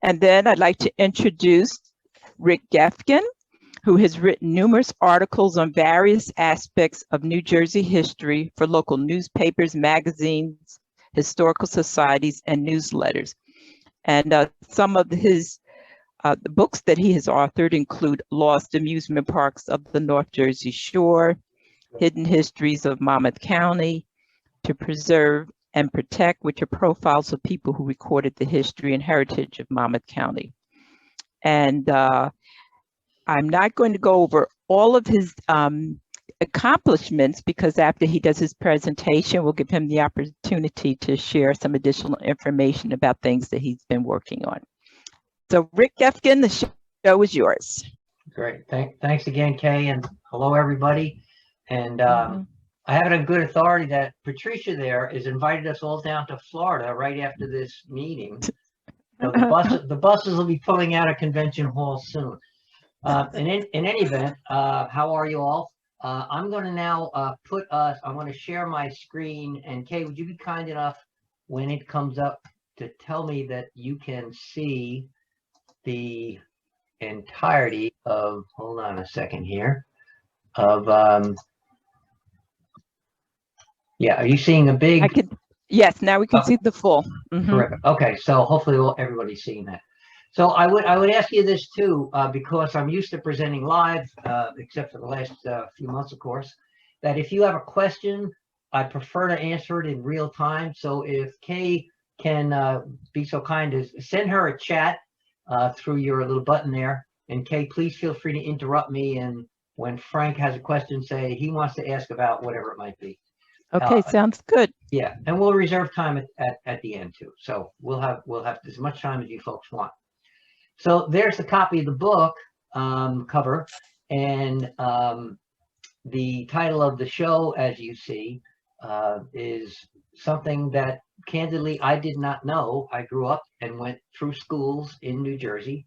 And then I'd like to introduce Rick Geffken, who has written numerous articles on various aspects of New Jersey history for local newspapers, magazines, historical societies, and newsletters. And some of his the books that he has authored include Lost Amusement Parks of the North Jersey Shore, Hidden Histories of Monmouth County, To Preserve and Protect, which are profiles of people who recorded the history and heritage of Monmouth County. And I'm not going to go over all of his accomplishments, because after he does his presentation, we'll give him the opportunity to share some additional information about things that he's been working on. So Rick Geffken, the show is yours. Great. Thanks again, Kay, and hello, everybody. And I have it on good authority that Patricia there has invited us all down to Florida right after this meeting. So the buses will be pulling out of Convention Hall soon. In any event, how are you all? I'm going to now I'm going to share my screen. And Kay, would you be kind enough when it comes up to tell me that you can see the entirety of, hold on a second here, of, yeah, are you seeing a big? Yes, now we can see the full. Terrific. Okay, so hopefully everybody's seeing that. So I would ask you this too, because I'm used to presenting live, except for the last few months, of course, that if you have a question, I prefer to answer it in real time. So if Kay can be so kind as send her a chat through your little button there. And Kay, please feel free to interrupt me. And when Frank has a question, say he wants to ask about whatever it might be. Okay, sounds good. Yeah, and we'll reserve time at the end too. So we'll have as much time as you folks want. So there's the copy of the book cover, and the title of the show, as you see, is something that candidly I did not know. I grew up and went through schools in New Jersey,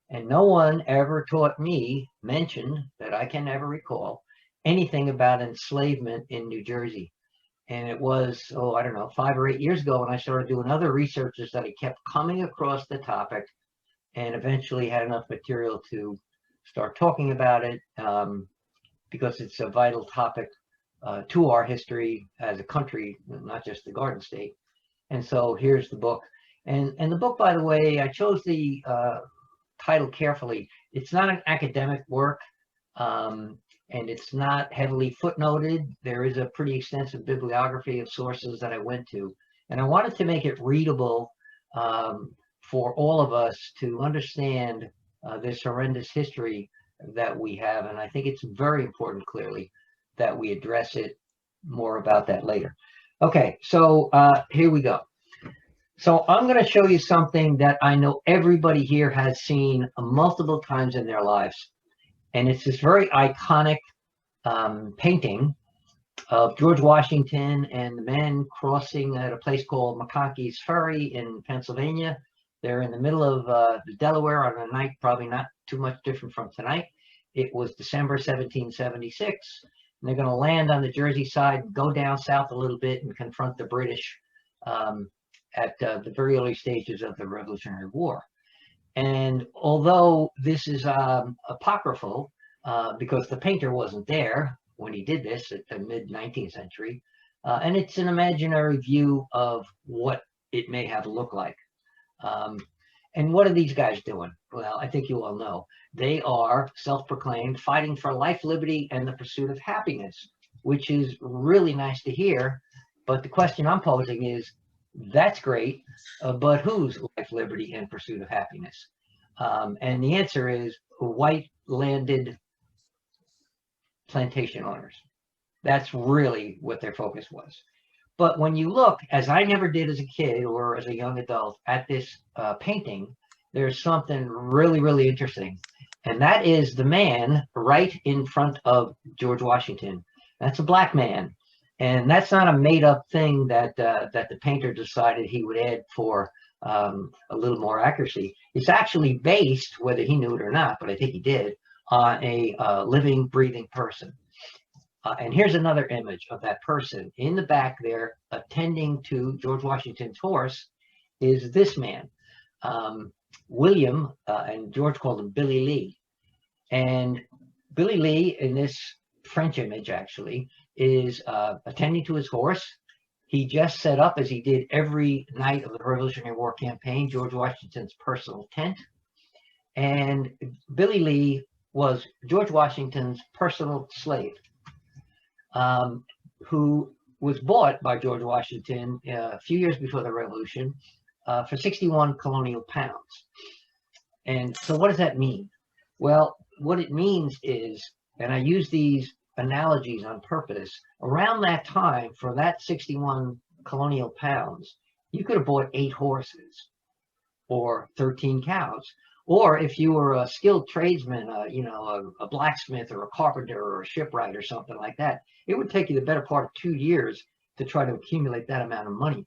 and no one ever taught me, mentioned that I can ever recall, anything about enslavement in New Jersey. And it was, I don't know, 5 or 8 years ago when I started doing other researches that I kept coming across the topic, and eventually had enough material to start talking about it, because it's a vital topic to our history as a country, not just the Garden State. And so here's the book. And the book, by the way, I chose the title carefully. It's not an academic work, and it's not heavily footnoted. There is a pretty extensive bibliography of sources that I went to. And I wanted to make it readable for all of us to understand this horrendous history that we have. And I think it's very important, clearly, that we address it. More about that later. Okay, so here we go. So I'm going to show you something that I know everybody here has seen multiple times in their lives. And it's this very iconic painting of George Washington and the men crossing at a place called McConkey's Ferry in Pennsylvania. They're in the middle of the Delaware on a night probably not too much different from tonight. It was December 1776. And they're going to land on the Jersey side, go down south a little bit, and confront the British at the very early stages of the Revolutionary War. And although this is apocryphal, because the painter wasn't there when he did this at the mid-19th century, and it's an imaginary view of what it may have looked like. And what are these guys doing? Well, I think you all know. They are self-proclaimed fighting for life, liberty, and the pursuit of happiness, which is really nice to hear. But the question I'm posing is, that's great, but whose life, liberty, and pursuit of happiness? And the answer is white landed plantation owners. That's really what their focus was. But when you look, as I never did as a kid or as a young adult, at this painting, there's something really, really interesting. And that is the man right in front of George Washington. That's a black man. And that's not a made-up thing that the painter decided he would add for a little more accuracy. It's actually based, whether he knew it or not, but I think he did, on a living, breathing person. And here's another image of that person. In the back there, attending to George Washington's horse, is this man. William, and George called him Billy Lee. And Billy Lee, in this French image actually, is attending to his horse. He just set up, as he did every night of the Revolutionary War campaign, George Washington's personal tent. And Billy Lee was George Washington's personal slave, who was bought by George Washington a few years before the Revolution for 61 colonial pounds. And so what does that mean? Well, what it means is, and I use these analogies on purpose, around that time, for that 61 colonial pounds, you could have bought 8 horses or 13 cows. Or if you were a skilled tradesman, a blacksmith or a carpenter or a shipwright or something like that, it would take you the better part of 2 years to try to accumulate that amount of money.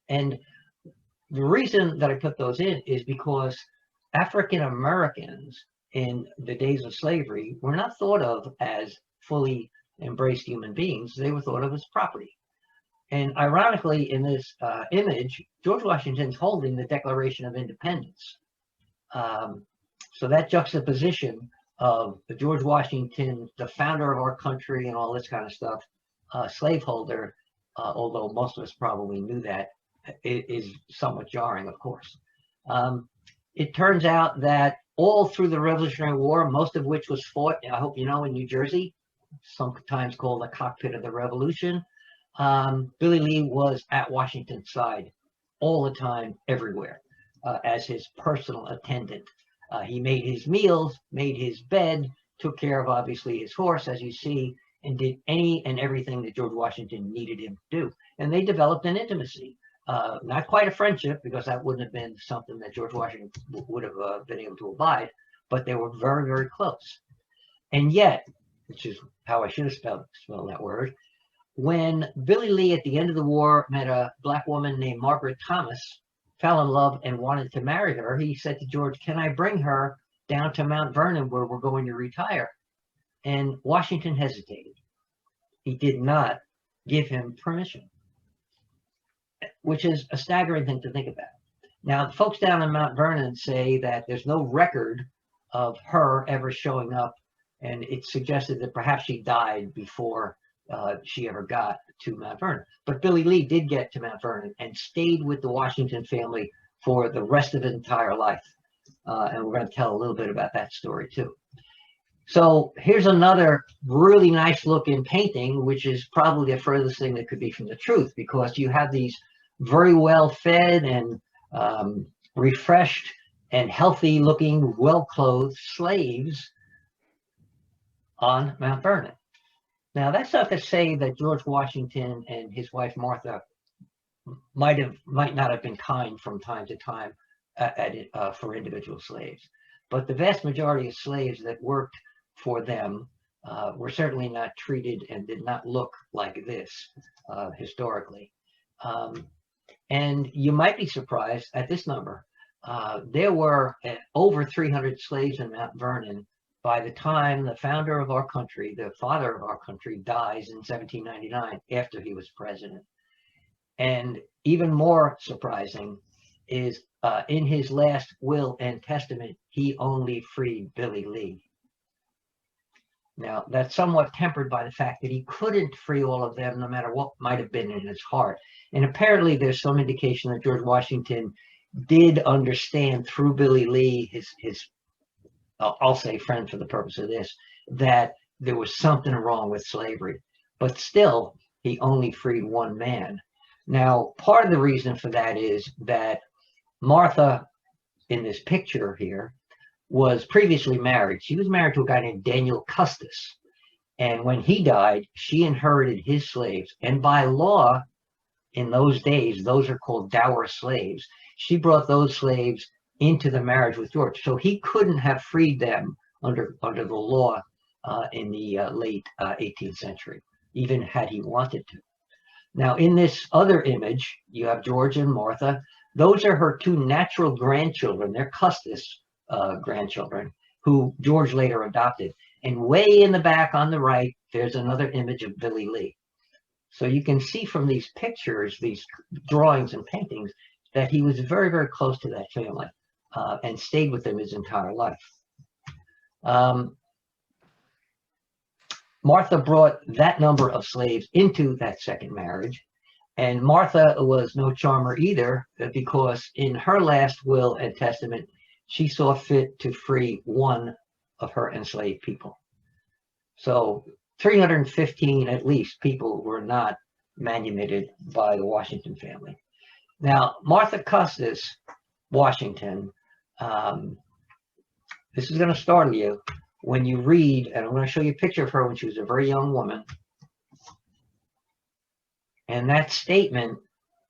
And the reason that I put those in is because African Americans in the days of slavery were not thought of as fully embraced human beings. They were thought of as property. And ironically, in this image, George Washington's holding the Declaration of Independence. So that juxtaposition of the George Washington, the founder of our country and all this kind of stuff, slaveholder, although most of us probably knew that, is somewhat jarring, of course. It turns out that all through the Revolutionary War, most of which was fought, I hope you know, in New Jersey, sometimes called the cockpit of the Revolution, Billy Lee was at Washington's side all the time, everywhere, as his personal attendant. He made his meals, made his bed, took care of, obviously, his horse, as you see, and did any and everything that George Washington needed him to do. And they developed an intimacy. Not quite a friendship, because that wouldn't have been something that George Washington would have been able to abide, but they were very, very close. And yet, which is how I should have spelled that word, when Billy Lee at the end of the war met a black woman named Margaret Thomas, fell in love and wanted to marry her, he said to George, "Can I bring her down to Mount Vernon where we're going to retire?" And Washington hesitated. He did not give him permission, which is a staggering thing to think about. Now, the folks down in Mount Vernon say that there's no record of her ever showing up, and it's suggested that perhaps she died before she ever got to Mount Vernon. But Billy Lee did get to Mount Vernon and stayed with the Washington family for the rest of his entire life. And we're going to tell a little bit about that story too. So here's another really nice looking painting, which is probably the furthest thing that could be from the truth, because you have these very well fed and refreshed and healthy looking, well clothed slaves on Mount Vernon. Now, that's not to say that George Washington and his wife Martha might not have been kind from time to time for individual slaves, but the vast majority of slaves that worked for them were certainly not treated and did not look like this historically. And you might be surprised at this number. There were over 300 slaves in Mount Vernon by the time the founder of our country, the father of our country, dies in 1799 after he was president. And even more surprising is in his last will and testament, he only freed Billy Lee. Now, that's somewhat tempered by the fact that he couldn't free all of them, no matter what might have been in his heart. And apparently there's some indication that George Washington did understand through Billy Lee, his I'll say friend for the purpose of this, that there was something wrong with slavery. But still, he only freed one man. Now, part of the reason for that is that Martha, in this picture here, was previously married. She was married to a guy named Daniel Custis. And when he died, she inherited his slaves. And by law, in those days, those are called dower slaves. She brought those slaves into the marriage with George. So he couldn't have freed them under the law in the late 18th century, even had he wanted to. Now, in this other image, you have George and Martha. Those are her 2 natural grandchildren. They're Custis grandchildren, who George later adopted. And way in the back on the right, there's another image of Billy Lee. So you can see from these pictures, these drawings and paintings, that he was very, very close to that family. and stayed with them his entire life. Martha brought that number of slaves into that second marriage. And Martha was no charmer either, because in her last will and testament, she saw fit to free one of her enslaved people. So 315 at least people were not manumitted by the Washington family. Now, Martha Custis Washington, this is going to startle you when you read, and I'm going to show you a picture of her when she was a very young woman. And that statement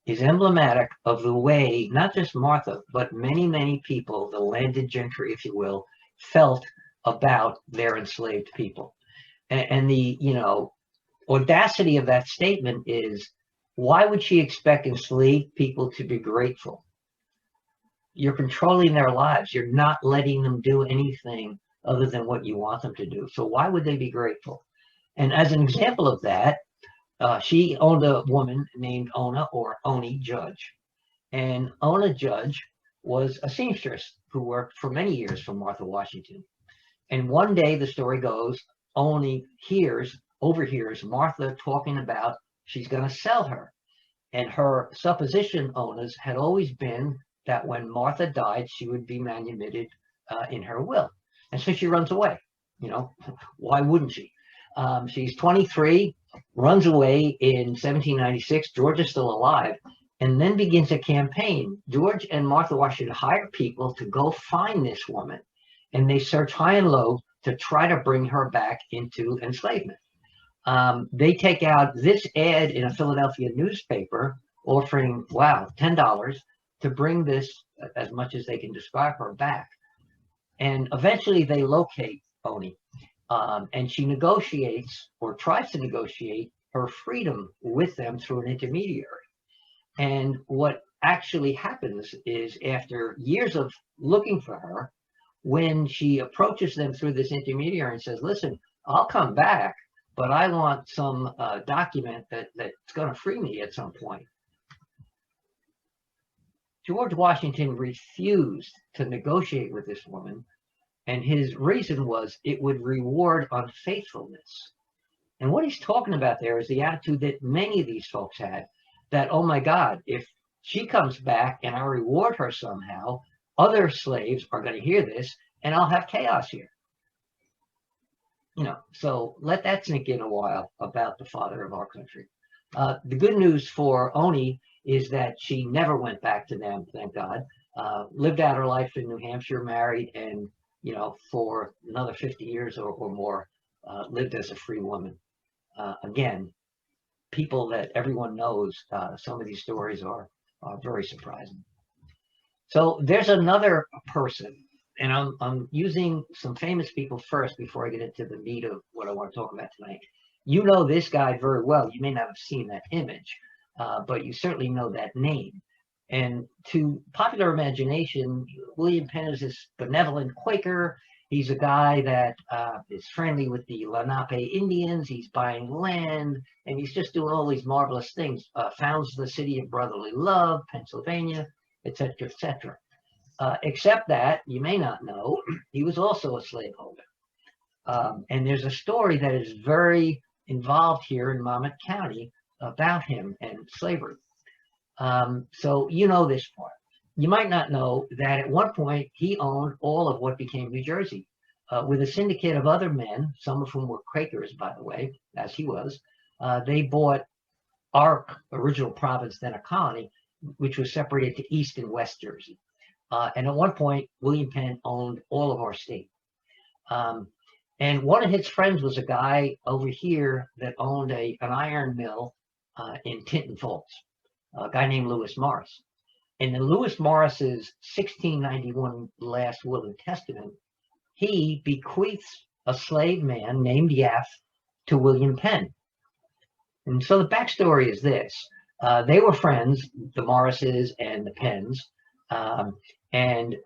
is emblematic of the way, not just Martha, but many, many people, the landed gentry, if you will, felt about their enslaved people. And the, audacity of that statement is, why would she expect enslaved people to be grateful? You're controlling their lives. You're not letting them do anything other than what you want them to do. So why would they be grateful? And as an example of that, she owned a woman named Ona, or Oni Judge. And Ona Judge was a seamstress who worked for many years for Martha Washington. And one day, the story goes, Oni overhears Martha talking about she's going to sell her. And her supposition, Ona's, had always been that when Martha died, she would be manumitted in her will. And so she runs away. Why wouldn't she? She's 23, runs away in 1796. George is still alive, and then begins a campaign. George and Martha Washington hire people to go find this woman, and they search high and low to try to bring her back into enslavement. They take out this ad in a Philadelphia newspaper offering, $10 to bring this, as much as they can describe her, back. And eventually they locate Oni. And she negotiates, or tries to negotiate, her freedom with them through an intermediary. And what actually happens is, after years of looking for her, when she approaches them through this intermediary and says, listen, I'll come back, but I want some document that's going to free me at some point. George Washington refused to negotiate with this woman. And his reason was it would reward unfaithfulness. And what he's talking about there is the attitude that many of these folks had, that, oh my God, if she comes back and I reward her somehow, other slaves are going to hear this and I'll have chaos here. So let that sink in a while about the father of our country. The good news for Oni is that she never went back to them, thank God. Lived out her life in New Hampshire, married, and for another 50 years or more, lived as a free woman. Again, people that everyone knows, some of these stories are very surprising. So there's another person, and I'm using some famous people first before I get into the meat of what I want to talk about tonight. You know this guy very well. You may not have seen that image, but you certainly know that name. And to popular imagination, William Penn is this benevolent Quaker. He's a guy that is friendly with the Lenape Indians. He's buying land, and he's just doing all these marvelous things. Founds the city of brotherly love, Pennsylvania, etc., etc. Except that, you may not know, he was also a slaveholder. And there's a story that is very involved here in Monmouth County about him and slavery. So you know this part. You might not know that at one point he owned all of what became New Jersey, with a syndicate of other men, some of whom were Quakers, by the way, as he was. They bought our original province, then a colony, which was separated to East and West Jersey. And at one point, William Penn owned all of our state. And one of his friends was a guy over here that owned an iron mill in Tinton Falls, a guy named Lewis Morris. And in Lewis Morris's 1691 last will and testament, he bequeaths a slave man named Yaff to William Penn. And so the backstory is this. They were friends, the Morrises and the Penns, and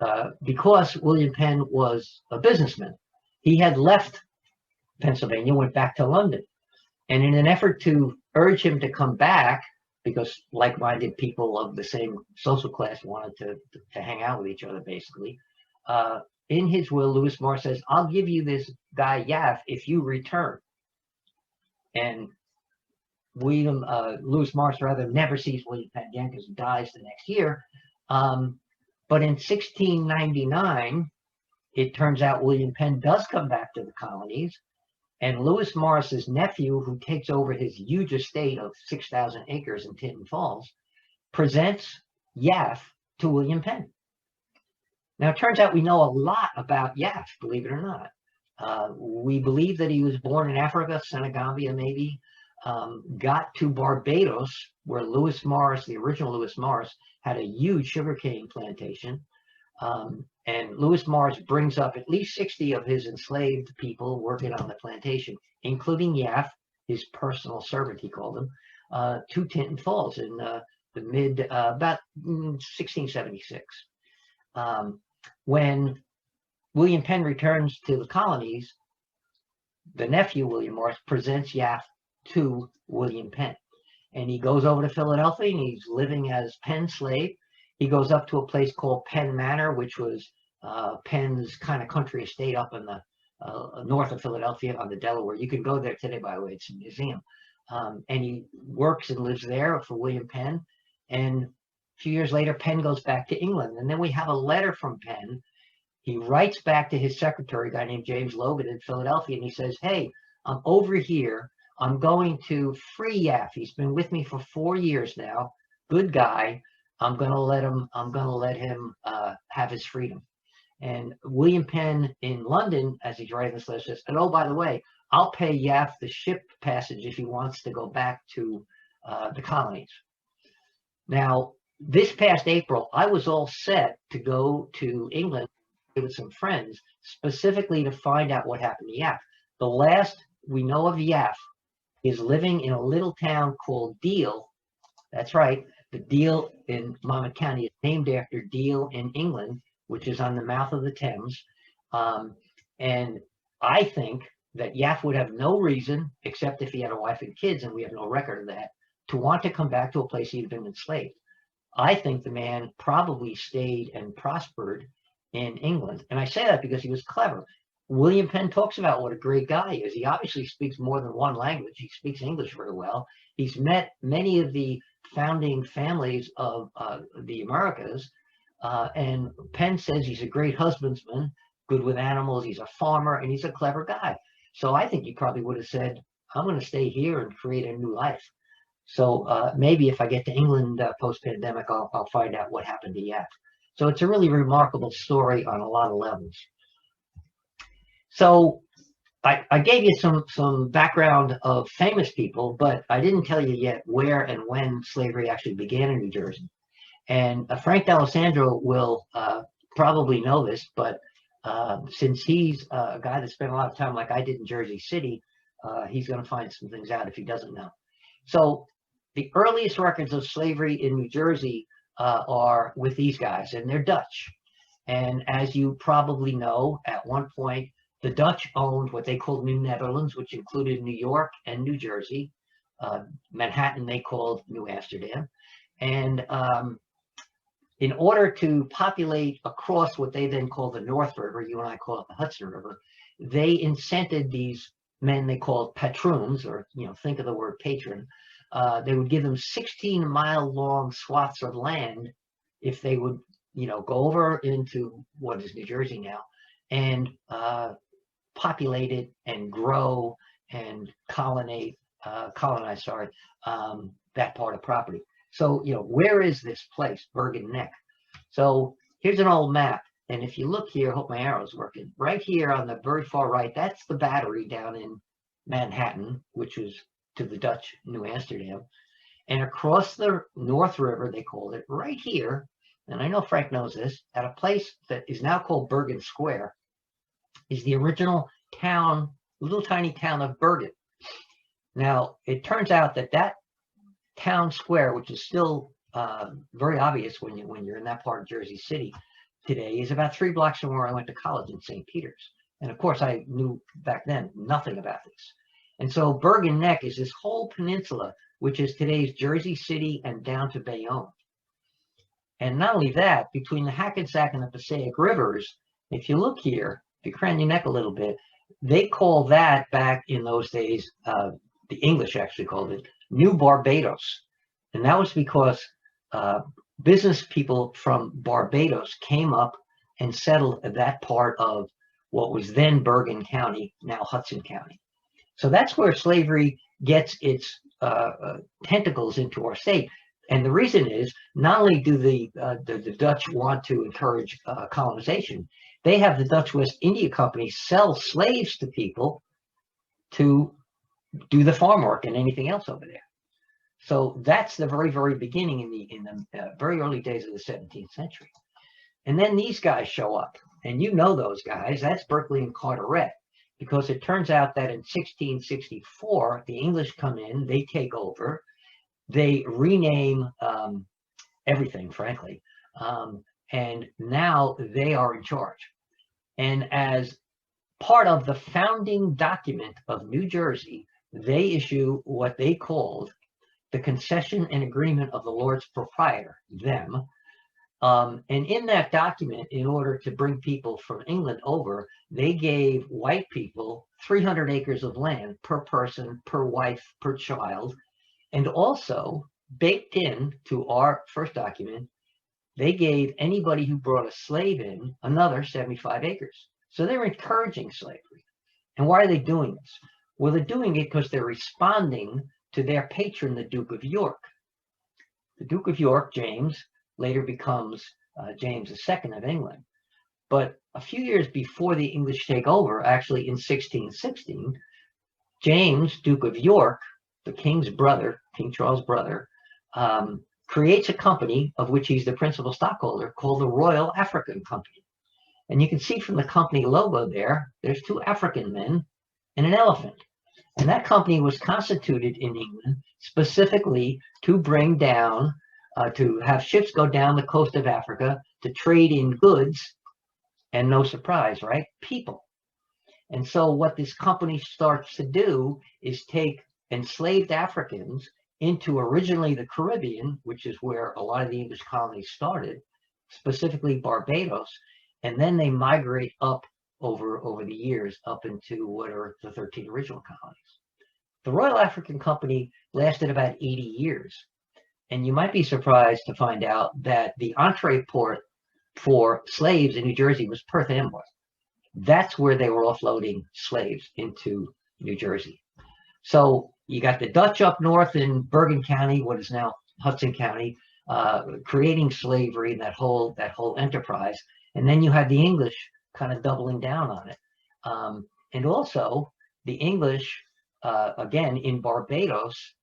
because William Penn was a businessman, he had left Pennsylvania, went back to London. And in an effort to urge him to come back, because like-minded people of the same social class wanted to hang out with each other, basically. In his will, Lewis Morris says, I'll give you this guy Yaff if you return. And Lewis Morris rather never sees William Penn again because he dies the next year. But in 1699, it turns out William Penn does come back to the colonies, and Lewis Morris's nephew, who takes over his huge estate of 6,000 acres in Tinton Falls, presents Yaff to William Penn. Now, it turns out we know a lot about Yaff, believe it or not. We believe that he was born in Africa, Senegambia maybe, got to Barbados, where Lewis Morris, the original Lewis Morris, had a huge sugarcane plantation. And Lewis Morris brings up at least 60 of his enslaved people working on the plantation, including Yaff, his personal servant, he called him, to Tinton Falls in the about 1676. When William Penn returns to the colonies, the nephew, William Morris, presents Yaff to William Penn. And he goes over to Philadelphia, and he's living as Penn's slave. He goes up to a place called Penn Manor, which was Penn's kind of country estate up in the north of Philadelphia on the Delaware. You can go there today, by the way. It's a museum. And he works and lives there for William Penn. And a few years later, Penn goes back to England. And then we have a letter from Penn. He writes back to his secretary, a guy named James Logan in Philadelphia, and he says, hey, I'm over here. I'm going to free Yaff. He's been with me for 4 years now. Good guy. I'm going to let him have his freedom. And William Penn in London, as he's writing this letter, says, and oh, by the way, I'll pay Yaff the ship passage if he wants to go back to the colonies. Now, this past April, I was all set to go to England with some friends, specifically to find out what happened to Yaff. The last we know of Yaff is living in a little town called Deal. That's right. The Deal in Monmouth County is named after Deal in England, which is on the mouth of the Thames. And I think that Yaff would have no reason, except if he had a wife and kids, and we have no record of that, to want to come back to a place he'd been enslaved. I think the man probably stayed and prospered in England. And I say that because he was clever. William Penn talks about what a great guy he is. He obviously speaks more than one language. He speaks English very well. He's met many of the founding families of the Americas. And Penn says he's a great husbandman, good with animals. He's a farmer, and he's a clever guy. So I think he probably would have said, I'm going to stay here and create a new life. So maybe if I get to England post-pandemic, I'll find out what happened to Yaff. So it's a really remarkable story on a lot of levels. So I gave you some background of famous people, but I didn't tell you yet where and when slavery actually began in New Jersey. And Frank D'Alessandro will probably know this, but since he's a guy that spent a lot of time like I did in Jersey City, he's going to find some things out if he doesn't know. So the earliest records of slavery in New Jersey are with these guys, and they're Dutch. And as you probably know, at one point, the Dutch owned what they called New Netherlands, which included New York and New Jersey. Manhattan they called New Amsterdam. And in order to populate across what they then called the North River, you and I call it the Hudson River, they incented these men they called patroons, or think of the word patron. They would give them 16-mile-long swaths of land if they would, go over into what is New Jersey now and populate it and grow and colonize that part of property. So, where is this place, Bergen Neck? So here's an old map. And if you look here, I hope my arrow's working. Right here on the very far right, that's the Battery down in Manhattan, which was to the Dutch New Amsterdam. And across the North River, they called it, right here, and I know Frank knows this, at a place that is now called Bergen Square, is the original town, little tiny town of Bergen. Now, it turns out that that town square, which is still very obvious when you're in that part of Jersey City today, is about 3 blocks from where I went to college in St. Peter's. And of course, I knew back then nothing about this. And so Bergen Neck is this whole peninsula, which is today's Jersey City and down to Bayonne. And not only that, between the Hackensack and the Passaic rivers, if you look here, if you cran your neck a little bit, they call that back in those days, the English actually called it New Barbados. And that was because business people from Barbados came up and settled that part of what was then Bergen County, now Hudson County. So that's where slavery gets its tentacles into our state. And the reason is, not only do the Dutch want to encourage colonization, they have the Dutch West India Company sell slaves to people to do the farm work and anything else over there. So that's the very, very beginning in the very early days of the 17th century. And then these guys show up, and you know those guys. That's Berkeley and Carteret, because it turns out that in 1664, the English come in, they take over. They rename everything, frankly, and now they are in charge. And as part of the founding document of New Jersey, they issue what they called the Concession and Agreement of the Lords Proprietor, them. And in that document, in order to bring people from England over, they gave white people 300 acres of land per person, per wife, per child. And also, baked in to our first document, they gave anybody who brought a slave in another 75 acres. So they're encouraging slavery. And why are they doing this? Well, they're doing it because they're responding to their patron, the Duke of York. The Duke of York, James, later becomes James II of England. But a few years before the English take over, actually in 1616, James, Duke of York, the king's brother, King Charles' brother, creates a company of which he's the principal stockholder called the Royal African Company. And you can see from the company logo there, there's two African men and an elephant. And that company was constituted in England specifically to bring down, to have ships go down the coast of Africa to trade in goods, and no surprise, right? People. And so what this company starts to do is take enslaved Africans into originally the Caribbean, which is where a lot of the English colonies started, specifically Barbados, and then they migrate up over the years up into what are the 13 original colonies. The Royal African Company lasted about 80 years, and you might be surprised to find out that the entree port for slaves in New Jersey was Perth Amboy. That's where they were offloading slaves into New Jersey. So you got the Dutch up north in Bergen County, what is now Hudson County, creating slavery and that whole enterprise. And then you had the English kind of doubling down on it. And also the English, again, in Barbados,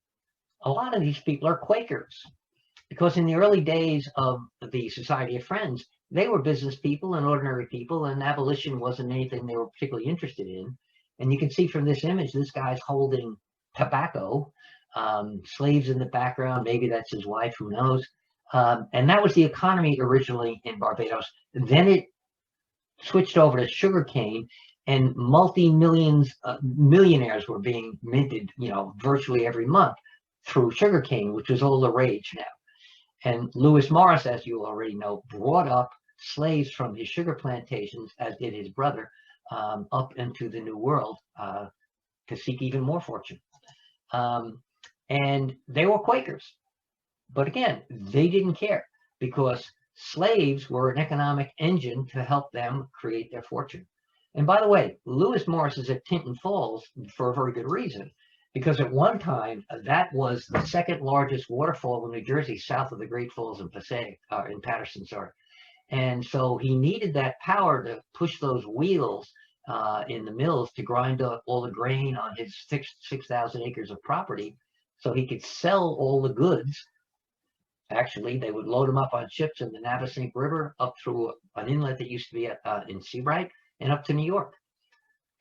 a lot of these people are Quakers, because in the early days of the Society of Friends, they were business people and ordinary people, and abolition wasn't anything they were particularly interested in. And you can see from this image, this guy's holding tobacco, slaves in the background, maybe that's his wife, who knows. And that was the economy originally in Barbados. Then it switched over to sugarcane, and millionaires were being minted, virtually every month through sugarcane, which is all the rage now. And Lewis Morris, as you already know, brought up slaves from his sugar plantations, as did his brother, up into the New World to seek even more fortune. And they were Quakers. But again, they didn't care, because slaves were an economic engine to help them create their fortune. And by the way, Lewis Morris is at Tinton Falls for a very good reason, because at one time, that was the second largest waterfall in New Jersey, south of the Great Falls in Patterson, sorry. And so he needed that power to push those wheels in the mills to grind up all the grain on his 6,000 acres of property, so he could sell all the goods. Actually, they would load them up on ships in the Navesink River up through an inlet that used to be in Seabright and up to New York.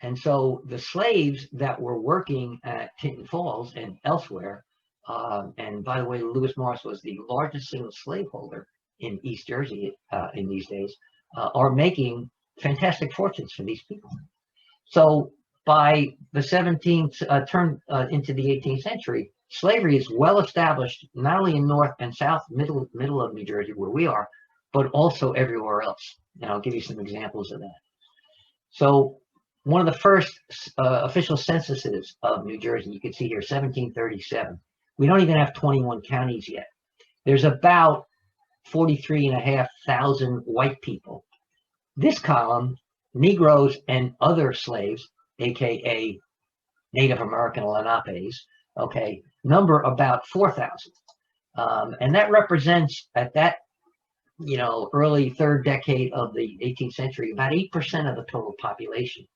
And so the slaves that were working at Tinton Falls and elsewhere, and by the way, Lewis Morris was the largest single slaveholder in East Jersey in these days, are making fantastic fortunes for these people. So by the 17th, turn into the 18th century, slavery is well established, not only in North and South, middle of New Jersey, where we are, but also everywhere else. And I'll give you some examples of that. So one of the first official censuses of New Jersey, you can see here, 1737. We don't even have 21 counties yet. There's about 43,500 white people. This column, Negroes and other slaves, aka Native American Lenapes, okay, number about 4,000. And that represents, at that early third decade of the 18th century, about 8% of the total population.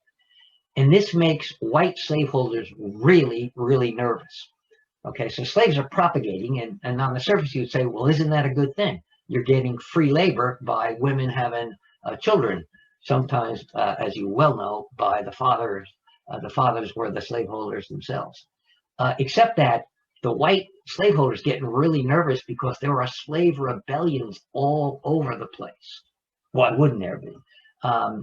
And this makes white slaveholders really, really nervous. Okay, so slaves are propagating, and on the surface you would say, well, isn't that a good thing? You're getting free labor by women having children, sometimes, as you well know, by the fathers. The fathers were the slaveholders themselves. Except that the white slaveholders getting really nervous because there are slave rebellions all over the place. Why wouldn't there be?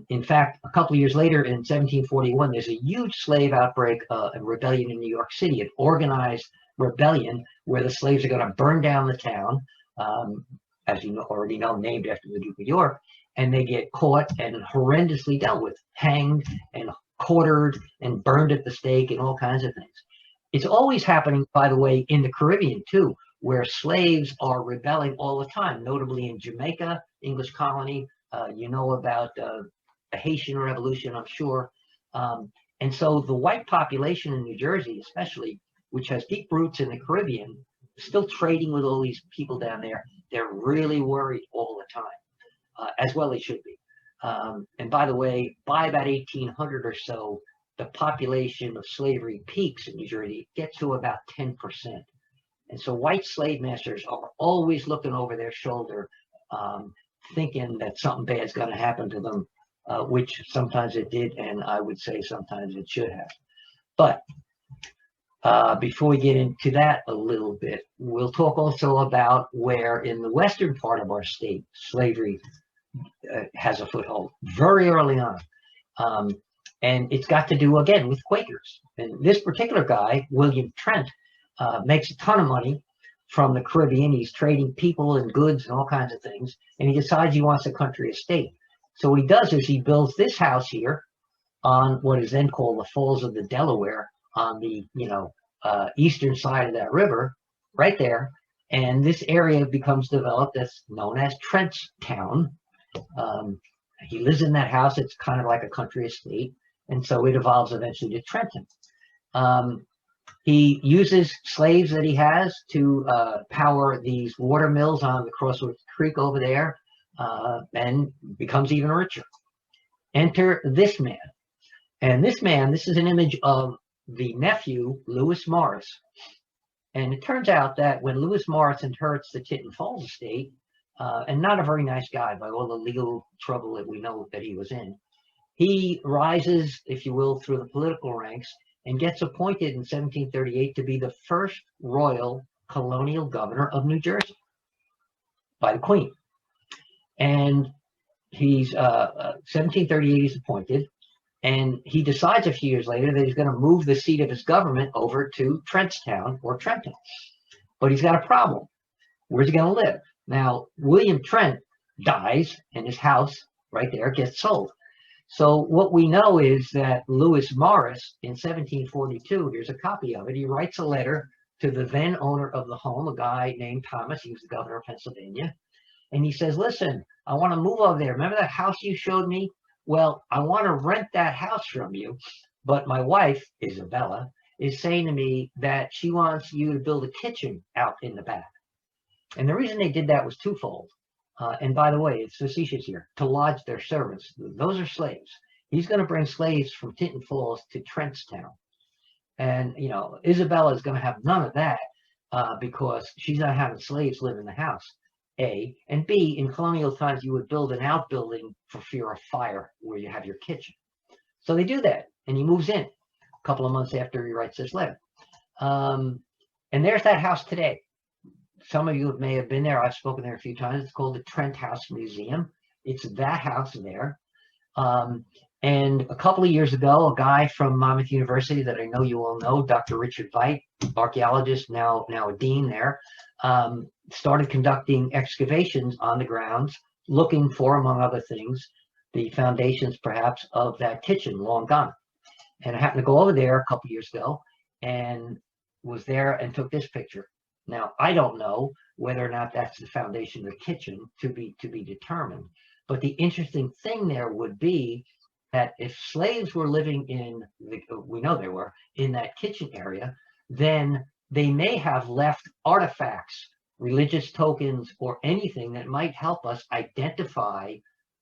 In fact, a couple of years later, in 1741, there's a huge slave outbreak and rebellion in New York City, an organized rebellion where the slaves are going to burn down the town, as you already know, named after the Duke of York, and they get caught and horrendously dealt with, hanged and quartered and burned at the stake and all kinds of things. It's always happening, by the way, in the Caribbean too, where slaves are rebelling all the time, notably in Jamaica, English colony. You know about the Haitian Revolution, I'm sure. And so the white population in New Jersey, especially, which has deep roots in the Caribbean, still trading with all these people down there, they're really worried all the time, as well they should be. And by the way, by about 1800 or so, the population of slavery peaks in New Jersey, gets to about 10%. And so white slave masters are always looking over their shoulder, thinking that something bad's going to happen to them, which sometimes it did, and I would say sometimes it should have. But before we get into that a little bit, we'll talk also about where in the western part of our state, slavery has a foothold very early on. And it's got to do, again, with Quakers. And this particular guy, William Trent, makes a ton of money from the Caribbean. He's trading people and goods and all kinds of things. And he decides he wants a country estate. So what he does is he builds this house here on what is then called the Falls of the Delaware, on the eastern side of that river, right there. And this area becomes developed as known as Trentstown. He lives in that house. It's kind of like a country estate. And so it evolves eventually to Trenton. He uses slaves that he has to power these water mills on the Crossroads Creek over there, and becomes even richer. Enter this man. And this man, this is an image of the nephew, Lewis Morris. And it turns out that when Lewis Morris inherits the Tinton Falls estate, and not a very nice guy by all the legal trouble that we know that he was in, he rises, if you will, through the political ranks and gets appointed in 1738 to be the first royal colonial governor of New Jersey by the Queen. And he's 1738 he's appointed, and he decides a few years later that he's going to move the seat of his government over to Trentstown or Trenton. But he's got a problem. Where's he going to live? Now, William Trent dies, and his house right there gets sold. So what we know is that Lewis Morris in 1742, here's a copy of it, he writes a letter to the then owner of the home, a guy named Thomas. He was the governor of Pennsylvania. And he says, listen, I want to move over there. Remember that house you showed me? Well, I want to rent that house from you. But my wife, Isabella, is saying to me that she wants you to build a kitchen out in the back. And the reason they did that was twofold. And by the way, it's facetious here, to lodge their servants. Those are slaves. He's going to bring slaves from Tinton Falls to Trentstown. And, Isabella is going to have none of that because she's not having slaves live in the house, A. And B, in colonial times, you would build an outbuilding for fear of fire where you have your kitchen. So they do that, and he moves in a couple of months after he writes this letter. And there's that house today. Some of you may have been there. I've spoken there a few times. It's called the Trent House Museum. It's that house there. And a couple of years ago, a guy from Monmouth University that I know you all know, Dr. Richard Veit, archaeologist, now a dean there, started conducting excavations on the grounds, looking for, among other things, the foundations perhaps of that kitchen long gone. And I happened to go over there a couple years ago and was there and took this picture. Now, I don't know whether or not that's the foundation of the kitchen, to be determined. But the interesting thing there would be that if slaves were living in, we know they were, in that kitchen area, then they may have left artifacts, religious tokens, or anything that might help us identify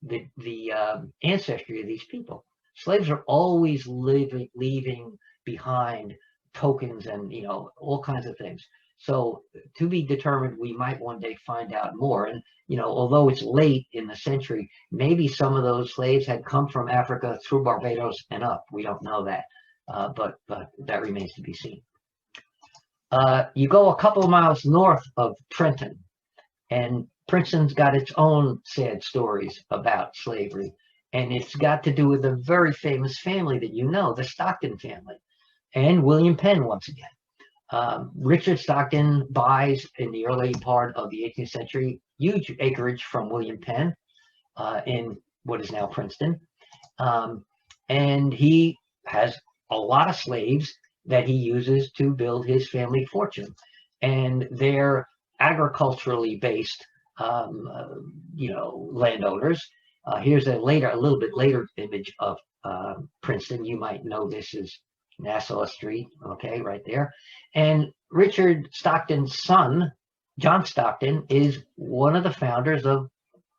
the ancestry of these people. Slaves are always leaving behind tokens and, you know, all kinds of things. So to be determined, we might one day find out more. And, you know, although it's late in the century, maybe some of those slaves had come from Africa through Barbados and up. We don't know that, but that remains to be seen. You go a couple of miles north of Trenton, and Princeton's got its own sad stories about slavery. And it's got to do with a very famous family that you know, the Stockton family, and William Penn once again. Richard Stockton buys in the early part of the 18th century huge acreage from William Penn in what is now Princeton. And he has a lot of slaves that he uses to build his family fortune. And they're agriculturally based, you know, landowners. Here's a little bit later image of Princeton. You might know this as Nassau Street, okay, right there. And Richard Stockton's son, John Stockton, is one of the founders of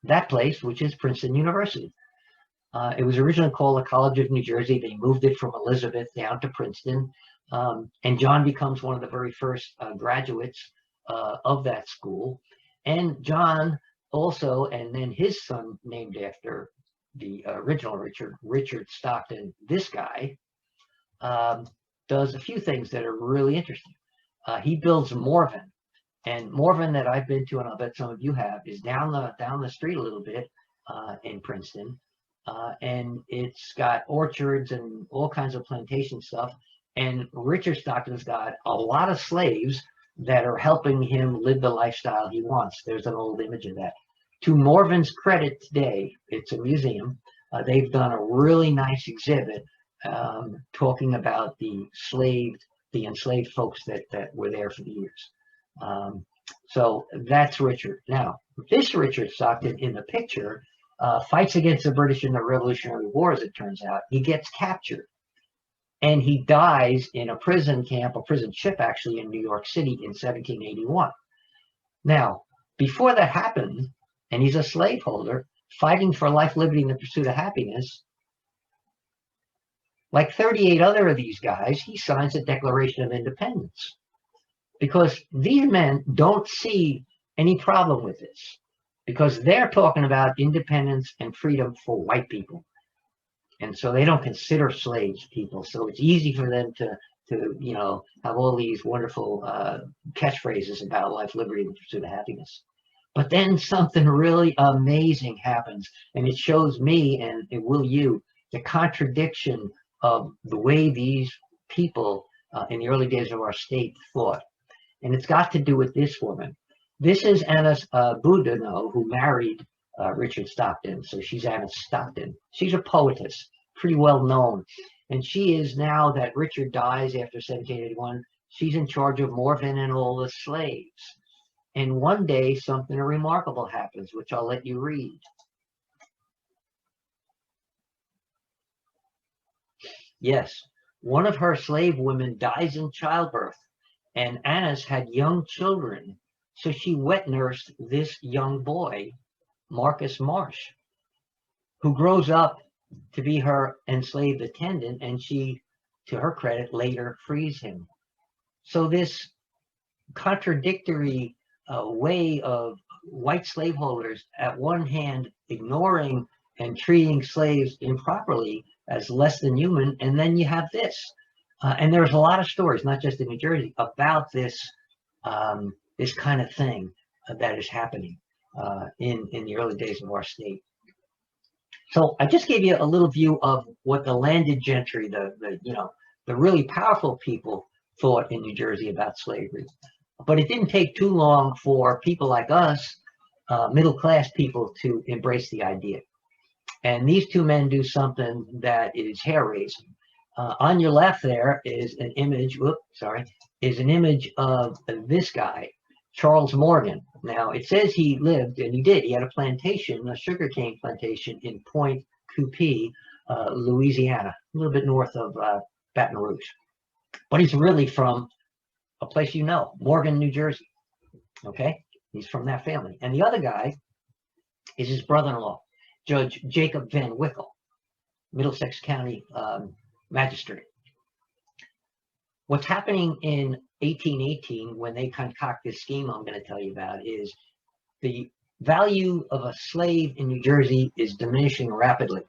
that place, which is Princeton University. It was originally called the College of New Jersey. They moved it from Elizabeth down to Princeton. And John becomes one of the very first graduates of that school. And John also, and then his son, named after the original Richard Stockton, this guy, does a few things that are really interesting. He builds Morven, and Morven that I've been to, and I'll bet some of you have, is down the street a little bit in Princeton, and it's got orchards and all kinds of plantation stuff. And Richard Stockton's got a lot of slaves that are helping him live the lifestyle he wants. There's an old image of that. To Morven's credit today, it's a museum. They've done a really nice exhibit talking about the enslaved folks that were there for the years. So that's Richard. Now, this Richard Stockton in the picture fights against the British in the Revolutionary War, as it turns out. He gets captured, and he dies in a prison camp, a prison ship actually, in New York City in 1781. Now, before that happened, and he's a slaveholder fighting for life, liberty, and the pursuit of happiness, like 38 other of these guys, he signs a Declaration of Independence, because these men don't see any problem with this, because they're talking about independence and freedom for white people. And so they don't consider slaves people. So it's easy for them to you know, have all these wonderful catchphrases about life, liberty, and the pursuit of happiness. But then something really amazing happens, and it shows me, and it will you, the contradiction of the way these people in the early days of our state thought. And it's got to do with this woman. This is Anna Boudinot, who married Richard Stockton. So she's Anna Stockton. She's a poetess, pretty well known. And she is, now that Richard dies after 1781, she's in charge of Morven and all the slaves. And one day something remarkable happens, which I'll let you read. Yes, one of her slave women dies in childbirth, and Anna's had young children. So she wet nursed this young boy, Marcus Marsh, who grows up to be her enslaved attendant, and she, to her credit, later frees him. So this contradictory way of white slaveholders, at one hand, ignoring and treating slaves improperly as less than human, and then you have this. And there's a lot of stories, not just in New Jersey, about this this kind of thing that is happening in the early days of our state. So I just gave you a little view of what the landed gentry, the really powerful people thought in New Jersey about slavery. But it didn't take too long for people like us, middle-class people, to embrace the idea. And these two men do something that is hair-raising. On your left there is an image, is an image of this guy, Charles Morgan. Now, it says he lived, and he did, he had a plantation, a sugarcane plantation in Point Coupee, Louisiana, a little bit north of Baton Rouge. But he's really from a place you know, Morgan, New Jersey. Okay, he's from that family. And the other guy is his brother-in-law, Judge Jacob Van Wickle, Middlesex County magistrate. What's happening in 1818 when they concoct this scheme I'm going to tell you about is the value of a slave in New Jersey is diminishing rapidly,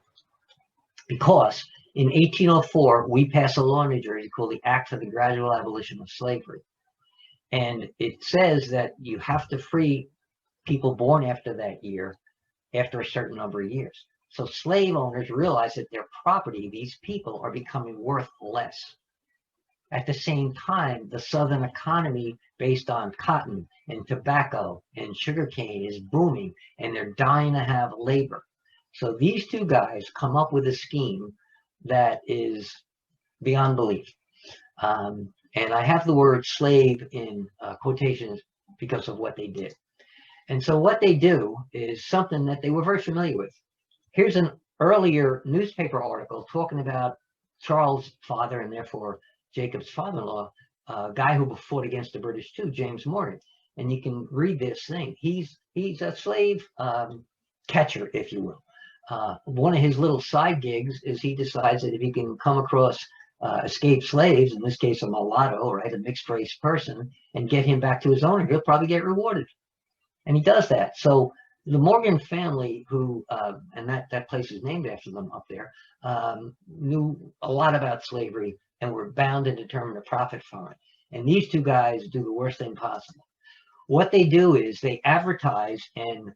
because in 1804 we pass a law in New Jersey called the Act for the Gradual Abolition of Slavery, and it says that you have to free people born after that year after a certain number of years. So slave owners realize that their property, these people, are becoming worth less. At the same time, the Southern economy based on cotton and tobacco and sugarcane is booming, and they're dying to have labor. So these two guys come up with a scheme that is beyond belief. And I have the word slave in quotations because of what they did. And so what they do is something that they were very familiar with. Here's an earlier newspaper article talking about Charles' father, and therefore Jacob's father-in-law, a guy who fought against the British too, James Morgan. And you can read this thing. He's a slave catcher, if you will. One of his little side gigs is he decides that if he can come across escaped slaves, in this case a mulatto, right, a mixed race person, and get him back to his owner, he'll probably get rewarded. And he does that. So the Morgan family, who, and that place is named after them up there, knew a lot about slavery and were bound and determined to profit from it. And these two guys do the worst thing possible. What they do is they advertise, and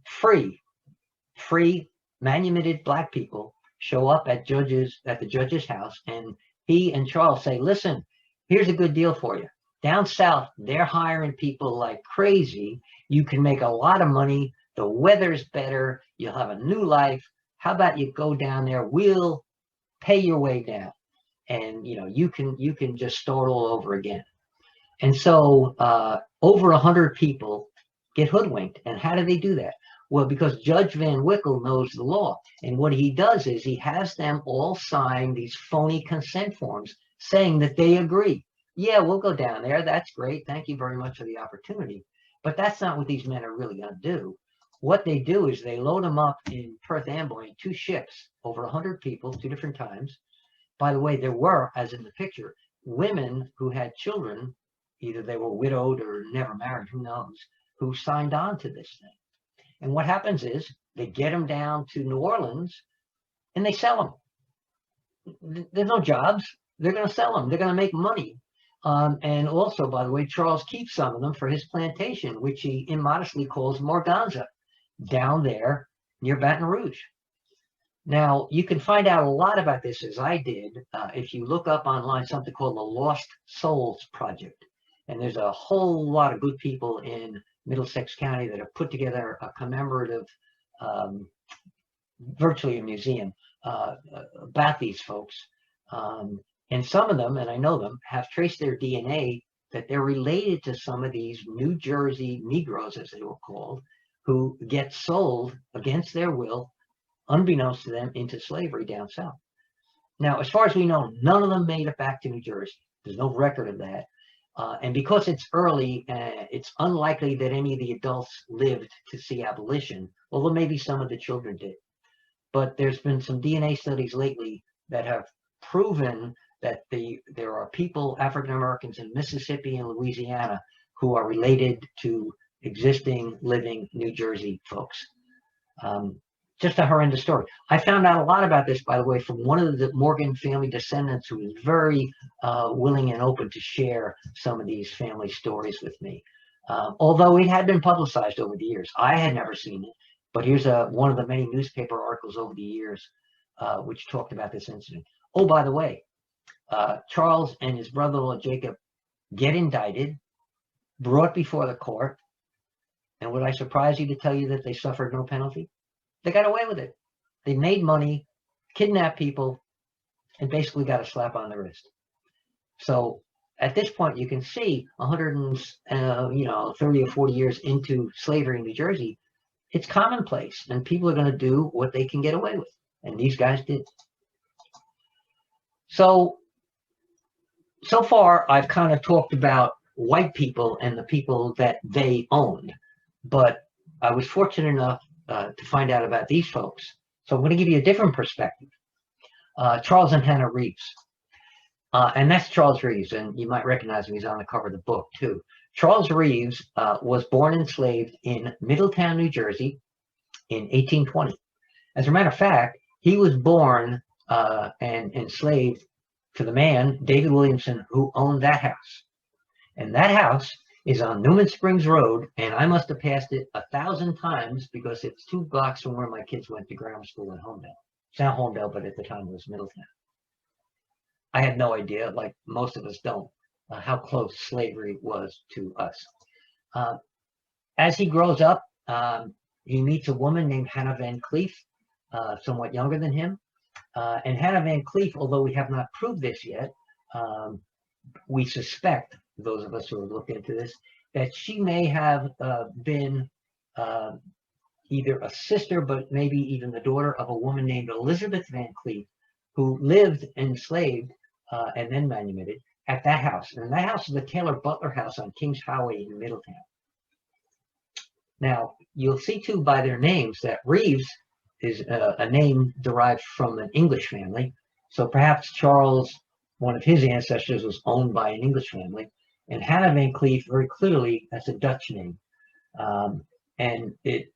free manumitted black people show up at the judge's house, and he and Charles say, listen, here's a good deal for you. Down south, they're hiring people like crazy. You can make a lot of money. The weather's better. You'll have a new life. How about you go down there? We'll pay your way down, and you can just start all over again. And so over 100 people get hoodwinked. And how do they do that? Well, because Judge Van Wickle knows the law. And what he does is he has them all sign these phony consent forms saying that they agree. Yeah, we'll go down there. That's great. Thank you very much for the opportunity. But that's not what these men are really going to do. What they do is they load them up in Perth Amboy in 2 ships, over 100 people, 2 different times. By the way, there were, as in the picture, women who had children, either they were widowed or never married, who knows, who signed on to this thing. And what happens is they get them down to New Orleans and they sell them. There's no jobs. They're going to sell them. They're going to make money. And also, by the way, Charles keeps some of them for his plantation, which he immodestly calls Morganza, down there near Baton Rouge. Now, you can find out a lot about this, as I did, if you look up online something called the Lost Souls Project. And there's a whole lot of good people in Middlesex County that have put together a commemorative, virtually a museum, about these folks. And some of them, and I know them, have traced their DNA that they're related to some of these New Jersey Negroes, as they were called, who get sold against their will, unbeknownst to them, into slavery down south. Now, as far as we know, none of them made it back to New Jersey. There's no record of that. And because it's early, it's unlikely that any of the adults lived to see abolition, although maybe some of the children did. But there's been some DNA studies lately that have proven that there are people, African Americans in Mississippi and Louisiana, who are related to existing living New Jersey folks. Just a horrendous story. I found out a lot about this, by the way, from one of the Morgan family descendants who was very willing and open to share some of these family stories with me. Although it had been publicized over the years. I had never seen it. But here's one of the many newspaper articles over the years which talked about this incident. Oh, by the way, Charles and his brother-in-law Jacob get indicted, brought before the court, and would I surprise you to tell you that they suffered no penalty? They got away with it. They made money, kidnapped people, and basically got a slap on the wrist. So at this point, you can see 30 or 40 years into slavery in New Jersey, it's commonplace, and people are going to do what they can get away with, and these guys did. So far, I've kind of talked about white people and the people that they owned, but I was fortunate enough to find out about these folks. So I'm going to give you a different perspective. Charles and Hannah Reeves. And that's Charles Reeves, and you might recognize him. He's on the cover of the book, too. Charles Reeves was born enslaved in Middletown, New Jersey in 1820. As a matter of fact, he was born and enslaved to the man, David Williamson, who owned that house. And that house is on Newman Springs Road, and I must have passed it 1,000 times because it's 2 blocks from where my kids went to grammar school in Homedale. It's now Homedale, but at the time it was Middletown. I had no idea, like most of us don't, how close slavery was to us. As he grows up, he meets a woman named Hannah Van Cleef, somewhat younger than him. And Hannah Van Cleef, although we have not proved this yet, we suspect, those of us who have looked into this, that she may have been either a sister, but maybe even the daughter of a woman named Elizabeth Van Cleef, who lived enslaved and then manumitted at that house. And that house is the Taylor Butler House on Kings Highway in Middletown. Now, you'll see too by their names that Reeves is a name derived from an English family. So perhaps Charles, one of his ancestors, was owned by an English family. And Hannah Van Cleef, very clearly, that's a Dutch name. And it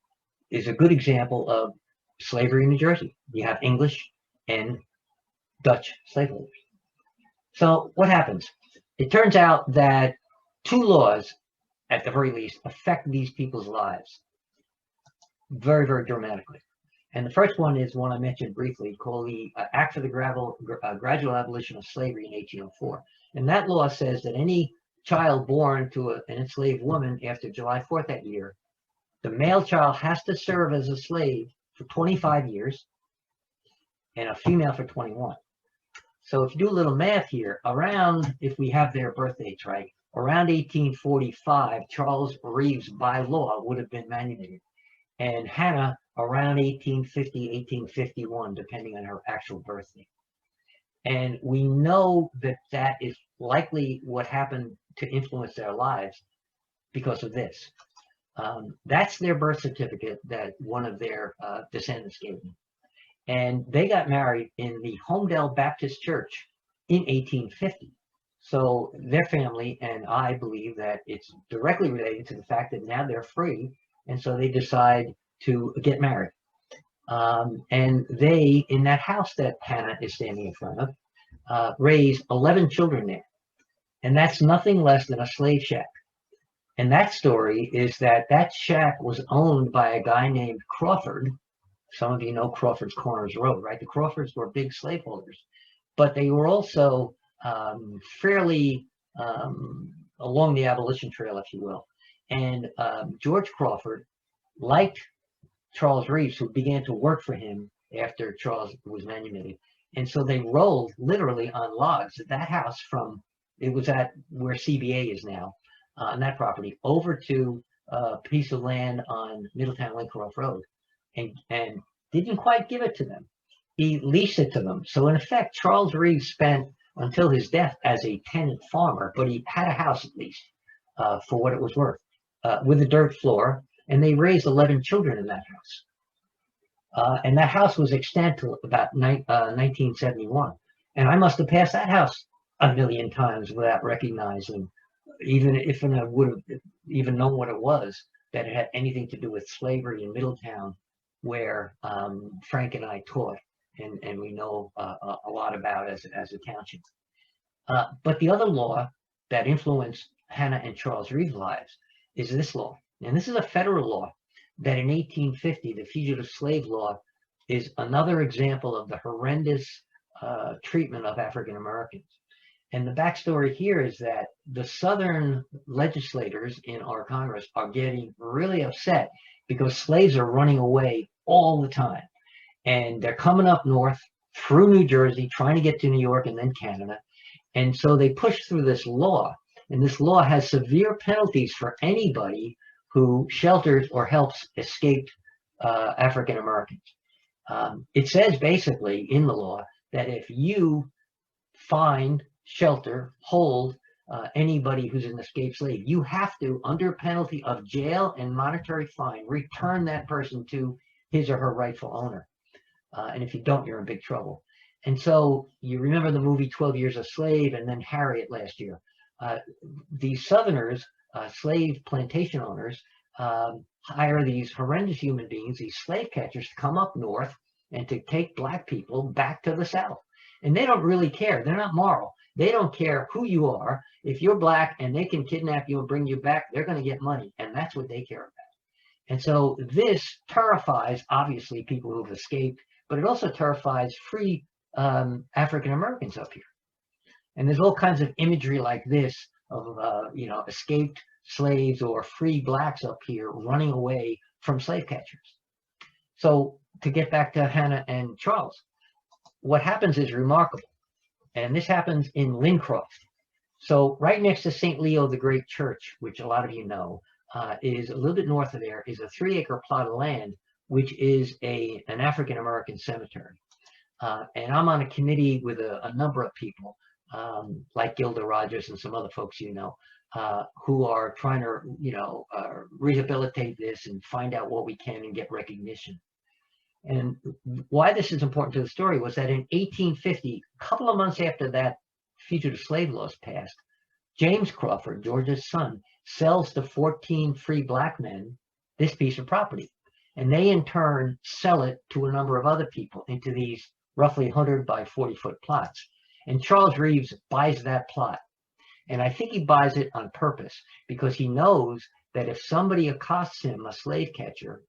is a good example of slavery in New Jersey. You have English and Dutch slaveholders. So what happens? It turns out that 2 laws, at the very least, affect these people's lives very, very dramatically. And the first one is one I mentioned briefly, called the Act for the Gradual Abolition of Slavery in 1804. And that law says that any child born to an enslaved woman after July 4th that year, the male child has to serve as a slave for 25 years and a female for 21. So if you do a little math here, around, if we have their birth dates right, around 1845, Charles Reeves by law would have been manumitted. And Hannah around 1850, 1851, depending on her actual birth date. And we know that that is likely what happened to influence their lives because of this. That's their birth certificate that one of their descendants gave them. And they got married in the Homedale Baptist Church in 1850. So their family and I believe that it's directly related to the fact that now they're free, and so they decide to get married. And they, in that house that Hannah is standing in front of, raised 11 children there. And that's nothing less than a slave shack. And that story is that that shack was owned by a guy named Crawford. Some of you know Crawford's Corners Road, right? The Crawfords were big slaveholders, but they were also fairly along the abolition trail, if you will. And George Crawford liked Charles Reeves, who began to work for him after Charles was manumitted. And so they rolled literally on logs at that house from, it was at where CBA is now, on that property, over to a piece of land on Middletown Lincroft Road, and didn't quite give it to them. He leased it to them. So in effect, Charles Reeves spent until his death as a tenant farmer, but he had a house at least for what it was worth, with a dirt floor, and they raised 11 children in that house. And that house was extant till about 1971. And I must have passed that house a million times without recognizing, even if I would have even known what it was, that it had anything to do with slavery in Middletown, where Frank and I taught, and we know a lot about as a township. But the other law that influenced Hannah and Charles Reeves' lives is this law. And this is a federal law. that in 1850, the Fugitive Slave Law is another example of the horrendous treatment of African Americans. And the backstory here is that the Southern legislators in our Congress are getting really upset because slaves are running away all the time. And they're coming up north through New Jersey, trying to get to New York and then Canada. And so they push through this law. And this law has severe penalties for anybody who shelters or helps escaped African Americans. It says basically in the law that if you find, shelter, hold anybody who's an escaped slave, you have to, under penalty of jail and monetary fine, return that person to his or her rightful owner. And if you don't, you're in big trouble. And so you remember the movie 12 Years a Slave and then Harriet last year. These Southerners, slave plantation owners, hire these horrendous human beings, these slave catchers, to come up north and to take black people back to the South. And they don't really care. They're not moral. They don't care who you are. If you're black and they can kidnap you and bring you back, they're going to get money. And that's what they care about. And so this terrifies, obviously, people who've escaped, but it also terrifies free African Americans up here. And there's all kinds of imagery like this of, escaped slaves or free blacks up here running away from slave catchers. So to get back to Hannah and Charles, what happens is remarkable. And this happens in Lincroft. So right next to St. Leo the Great Church, which a lot of you know, is a little bit north of there, is a 3-acre plot of land, which is an African-American cemetery. And I'm on a committee with a number of people, like Gilda Rogers and some other folks you know, who are trying to, rehabilitate this and find out what we can and get recognition. And why this is important to the story was that in 1850, a couple of months after that fugitive slave laws passed, James Crawford, George's son, sells to 14 free black men this piece of property. And they in turn sell it to a number of other people into these roughly 100 by 40-foot plots. And Charles Reeves buys that plot. And I think he buys it on purpose because he knows that if somebody accosts him, a slave catcher,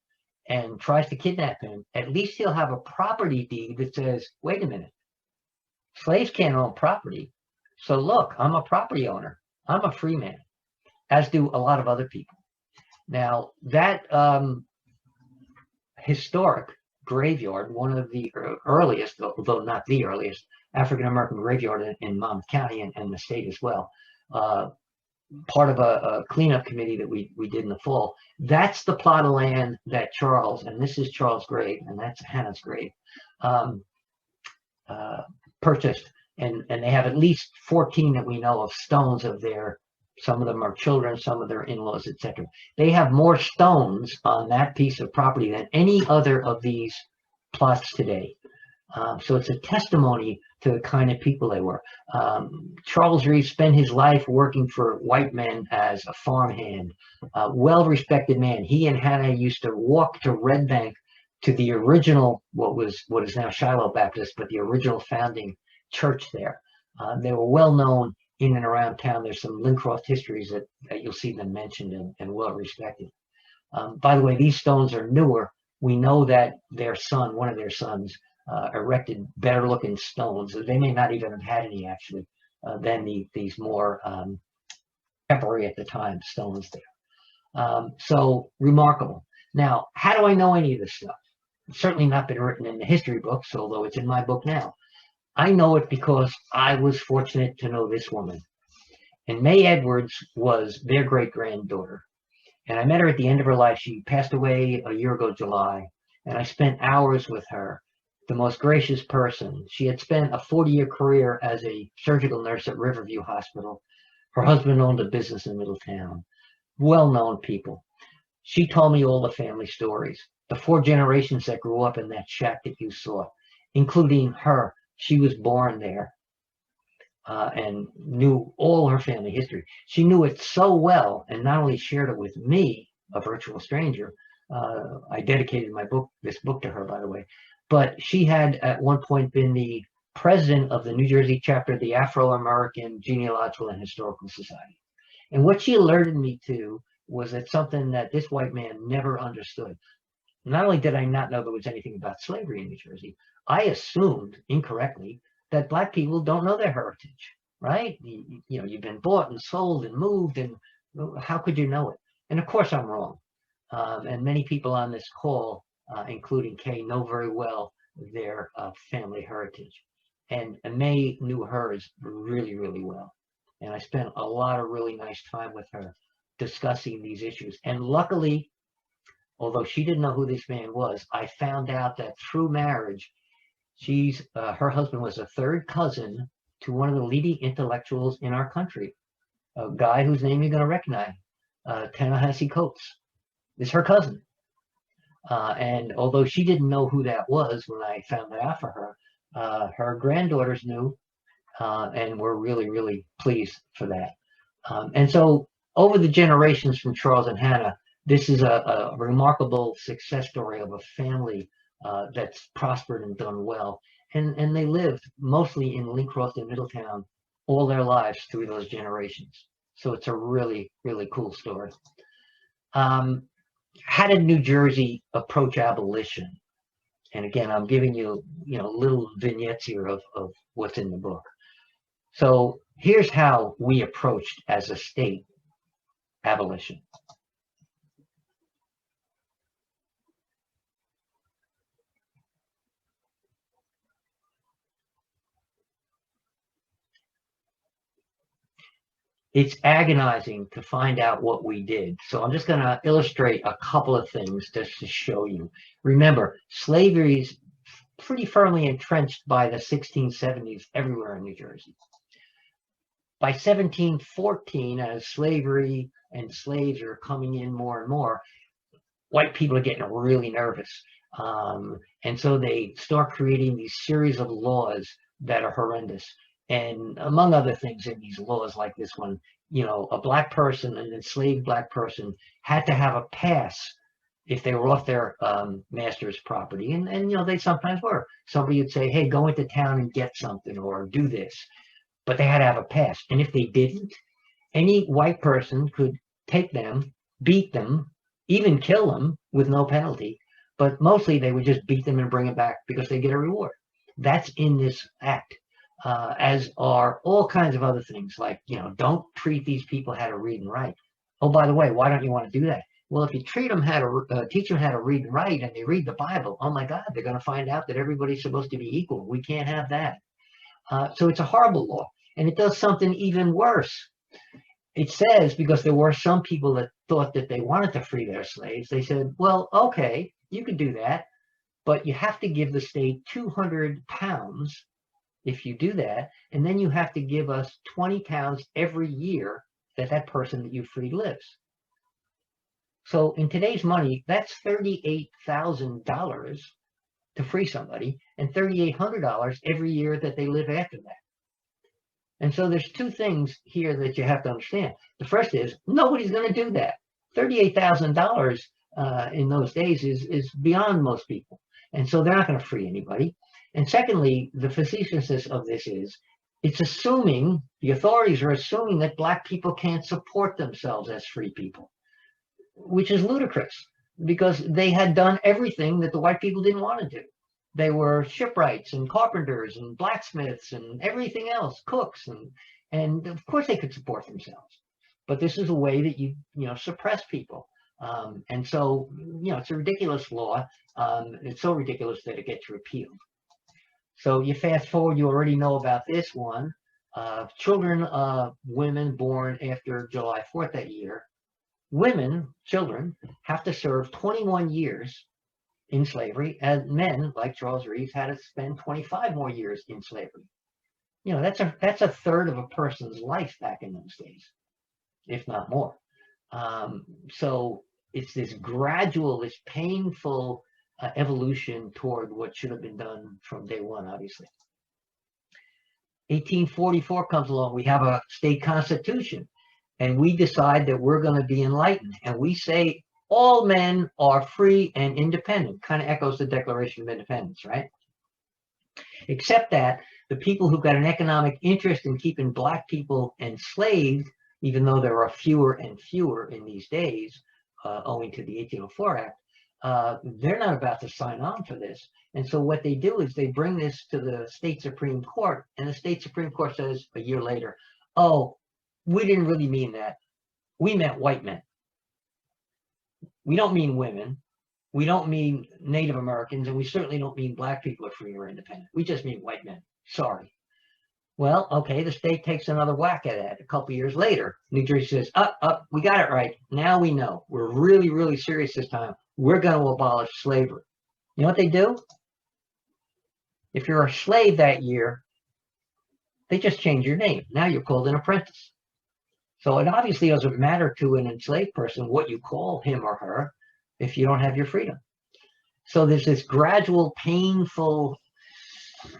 and tries to kidnap him, at least he'll have a property deed that says, wait a minute, slaves can't own property. So look, I'm a property owner. I'm a free man, as do a lot of other people. Now, that historic graveyard, one of the earliest, although not the earliest, African-American graveyard in Monmouth County and the state as well, part of a cleanup committee that we did in the fall. That's the plot of land that Charles, and this is Charles' grave, and that's Hannah's grave, purchased. And they have at least 14 that we know of stones of their, some of them are children, some of their in-laws, etc. They have more stones on that piece of property than any other of these plots today. So it's a testimony to the kind of people they were. Charles Reeves spent his life working for white men as a farmhand, a well-respected man. He and Hannah used to walk to Red Bank to the original, what is now Shiloh Baptist, but the original founding church there. They were well known in and around town. There's some Lincroft histories that you'll see them mentioned and well respected. By the way, these stones are newer. We know that their son, one of their sons, erected better looking stones. They may not even have had any actually than these more temporary at the time stones there. So remarkable. Now, how do I know any of this stuff? It's certainly not been written in the history books, although it's in my book now. I know it because I was fortunate to know this woman. And May Edwards was their great-granddaughter. And I met her at the end of her life. She passed away a year ago, July. And I spent hours with her. The most gracious person. She had spent a 40-year career as a surgical nurse at Riverview Hospital. Her husband owned a business in Middletown. Well-known people. She told me all the family stories. The 4 generations that grew up in that shack that you saw, including her. She was born there and knew all her family history. She knew it so well and not only shared it with me, a virtual stranger. I dedicated this book to her, by the way. But she had at one point been the president of the New Jersey chapter of the Afro-American Genealogical and Historical Society. And what she alerted me to was that something that this white man never understood. Not only did I not know there was anything about slavery in New Jersey, I assumed incorrectly that black people don't know their heritage, right? You know, you've been bought and sold and moved, and how could you know it? And of course I'm wrong. And many people on this call, including Kay, know very well their family heritage. And May knew hers really, really well. And I spent a lot of really nice time with her discussing these issues. And luckily, although she didn't know who this man was, I found out that through marriage, her husband was a third cousin to one of the leading intellectuals in our country, a guy whose name you're going to recognize, Ta-Nehisi Coates, is her cousin. And although she didn't know who that was when I found that out for her, her granddaughters knew, and were really, really pleased for that. And so over the generations from Charles and Hannah, this is a remarkable success story of a family that's prospered and done well. And they lived mostly in Lincroft and Middletown all their lives through those generations. So it's a really, really cool story. How did New Jersey approach abolition? And again, I'm giving you, little vignettes here of what's in the book. So here's how we approached as a state abolition. It's agonizing to find out what we did. So I'm just going to illustrate a couple of things just to show you. Remember, slavery is pretty firmly entrenched by the 1670s everywhere in New Jersey. By 1714, as slavery and slaves are coming in more and more, white people are getting really nervous. And so they start creating these series of laws that are horrendous. And among other things in these laws like this one, a black person, an enslaved black person, had to have a pass if they were off their master's property. And they sometimes were. Somebody would say, hey, go into town and get something or do this. But they had to have a pass. And if they didn't, any white person could take them, beat them, even kill them with no penalty. But mostly they would just beat them and bring them back because they get a reward. That's in this act. As are all kinds of other things like, don't treat these people how to read and write. Oh, by the way, why don't you want to do that? Well, if you teach them how to read and write and they read the Bible, oh my God, they're going to find out that everybody's supposed to be equal. We can't have that. So it's a horrible law. And it does something even worse. It says, because there were some people that thought that they wanted to free their slaves, they said, well, okay, you could do that, but you have to give the state 200 pounds if you do that, and then you have to give us 20 pounds every year that person that you freed lives. So in today's money, that's $38,000 to free somebody, and $3,800 every year that they live after that. And so there's two things here that you have to understand. The first is nobody's going to do that. $38,000 in those days is beyond most people. And so they're not going to free anybody. And secondly, the facetiousness of this is it's assuming, the authorities are assuming that black people can't support themselves as free people, which is ludicrous because they had done everything that the white people didn't want to do. They were shipwrights and carpenters and blacksmiths and everything else, cooks, and of course they could support themselves. But this is a way that you suppress people. And so, it's a ridiculous law. It's so ridiculous that it gets repealed. So you fast forward, you already know about this one. Women born after July 4th that year, children, have to serve 21 years in slavery, and men, like Charles Reeves, had to spend 25 more years in slavery. That's a third of a person's life back in those days, if not more. So it's this gradual, this painful evolution toward what should have been done from day one, obviously. 1844 comes along. We have a state constitution, and we decide that we're going to be enlightened, and we say all men are free and independent. Kind of echoes the Declaration of Independence, right? Except that the people who've got an economic interest in keeping black people enslaved even though there are fewer and fewer in these days, owing to the 1804 Act, they're not about to sign on for this. And so what they do is they bring this to the state Supreme Court, and the state Supreme Court says a year later, oh, we didn't really mean that. We meant white men. We don't mean women. We don't mean Native Americans, and we certainly don't mean black people are free or independent. We just mean white men. Sorry. Well, okay, the state takes another whack at it. A couple years later, New Jersey says, we got it right. Now we know. We're really, really serious this time. We're going to abolish slavery. You know what they do? If you're a slave that year, they just change your name. Now you're called an apprentice. So it obviously doesn't matter to an enslaved person what you call him or her if you don't have your freedom. So there's this gradual, painful,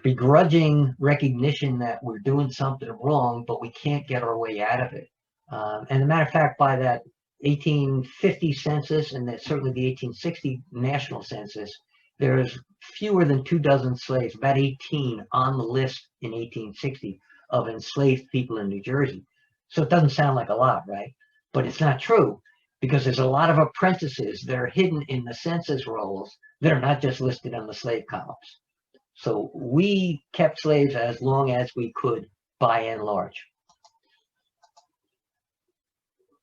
begrudging recognition that we're doing something wrong, but we can't get our way out of it. And as a matter of fact, by that 1850 census and that certainly the 1860 national census, there's fewer than 24 slaves, about 18 on the list in 1860 of enslaved people in New Jersey. So it doesn't sound like a lot, right? But it's not true, because there's a lot of apprentices that are hidden in the census rolls that are not just listed on the slave columns. So we kept slaves as long as we could, by and large.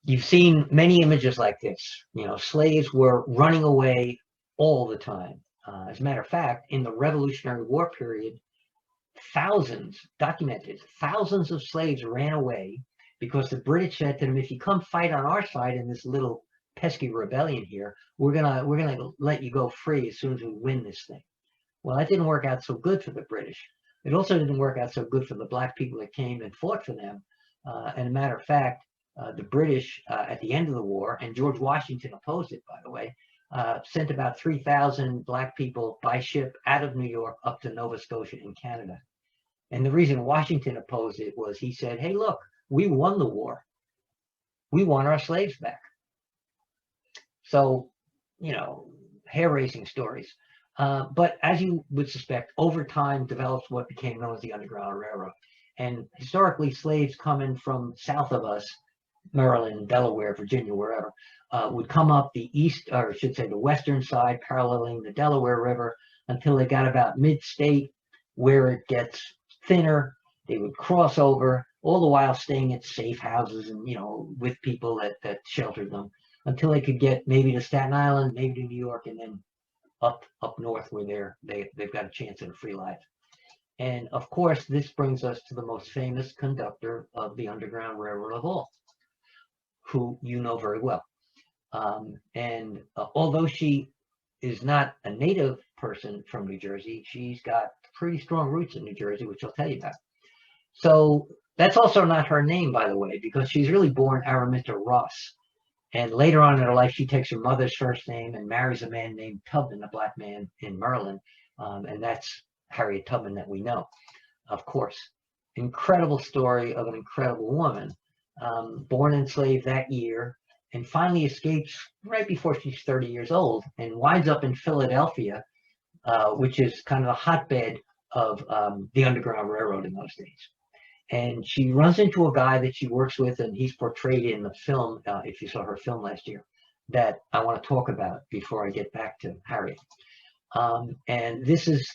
You've seen many images like this. You know, slaves were running away all the time. As a matter of fact, in the Revolutionary War period, documented thousands of slaves ran away because the British said to them, if you come fight on our side in this little pesky rebellion here, we're gonna let you go free as soon as we win this thing. Well, that didn't work out so good for the British. It also didn't work out so good for the black people that came and fought for them. And a matter of fact, the British at the end of the war, and George Washington opposed it, by the way, sent about 3,000 black people by ship out of New York up to Nova Scotia in Canada. And the reason Washington opposed it was he said, hey, look, we won the war. We want our slaves back. So, you know, hair-raising stories. But as you would suspect, over time develops what became known as the Underground Railroad. And historically, slaves coming from south of us, Maryland, Delaware, Virginia, wherever, would come up the east, or I should say the western side, paralleling the Delaware River, until they got about mid-state, where it gets thinner. They would cross over, all the while staying at safe houses and, you know, with people that sheltered them, until they could get maybe to Staten Island, maybe to New York, and then up north where they've got a chance at a free life. And of course, this brings us to the most famous conductor of the Underground Railroad of all, who you know very well. Although she is not a native person from New Jersey, she's got pretty strong roots in New Jersey, which I'll tell you about. So that's also not her name, by the way, because she's really born Araminta Ross. And later on in her life, she takes her mother's first name and marries a man named Tubman, a black man in Maryland. And that's Harriet Tubman that we know, of course. Incredible story of an incredible woman, born enslaved that year, and finally escapes right before she's 30 years old and winds up in Philadelphia, which is kind of a hotbed of the Underground Railroad in those days. And she runs into a guy that she works with, and he's portrayed in the film, if you saw her film last year, that I want to talk about before I get back to Harriet. And this is,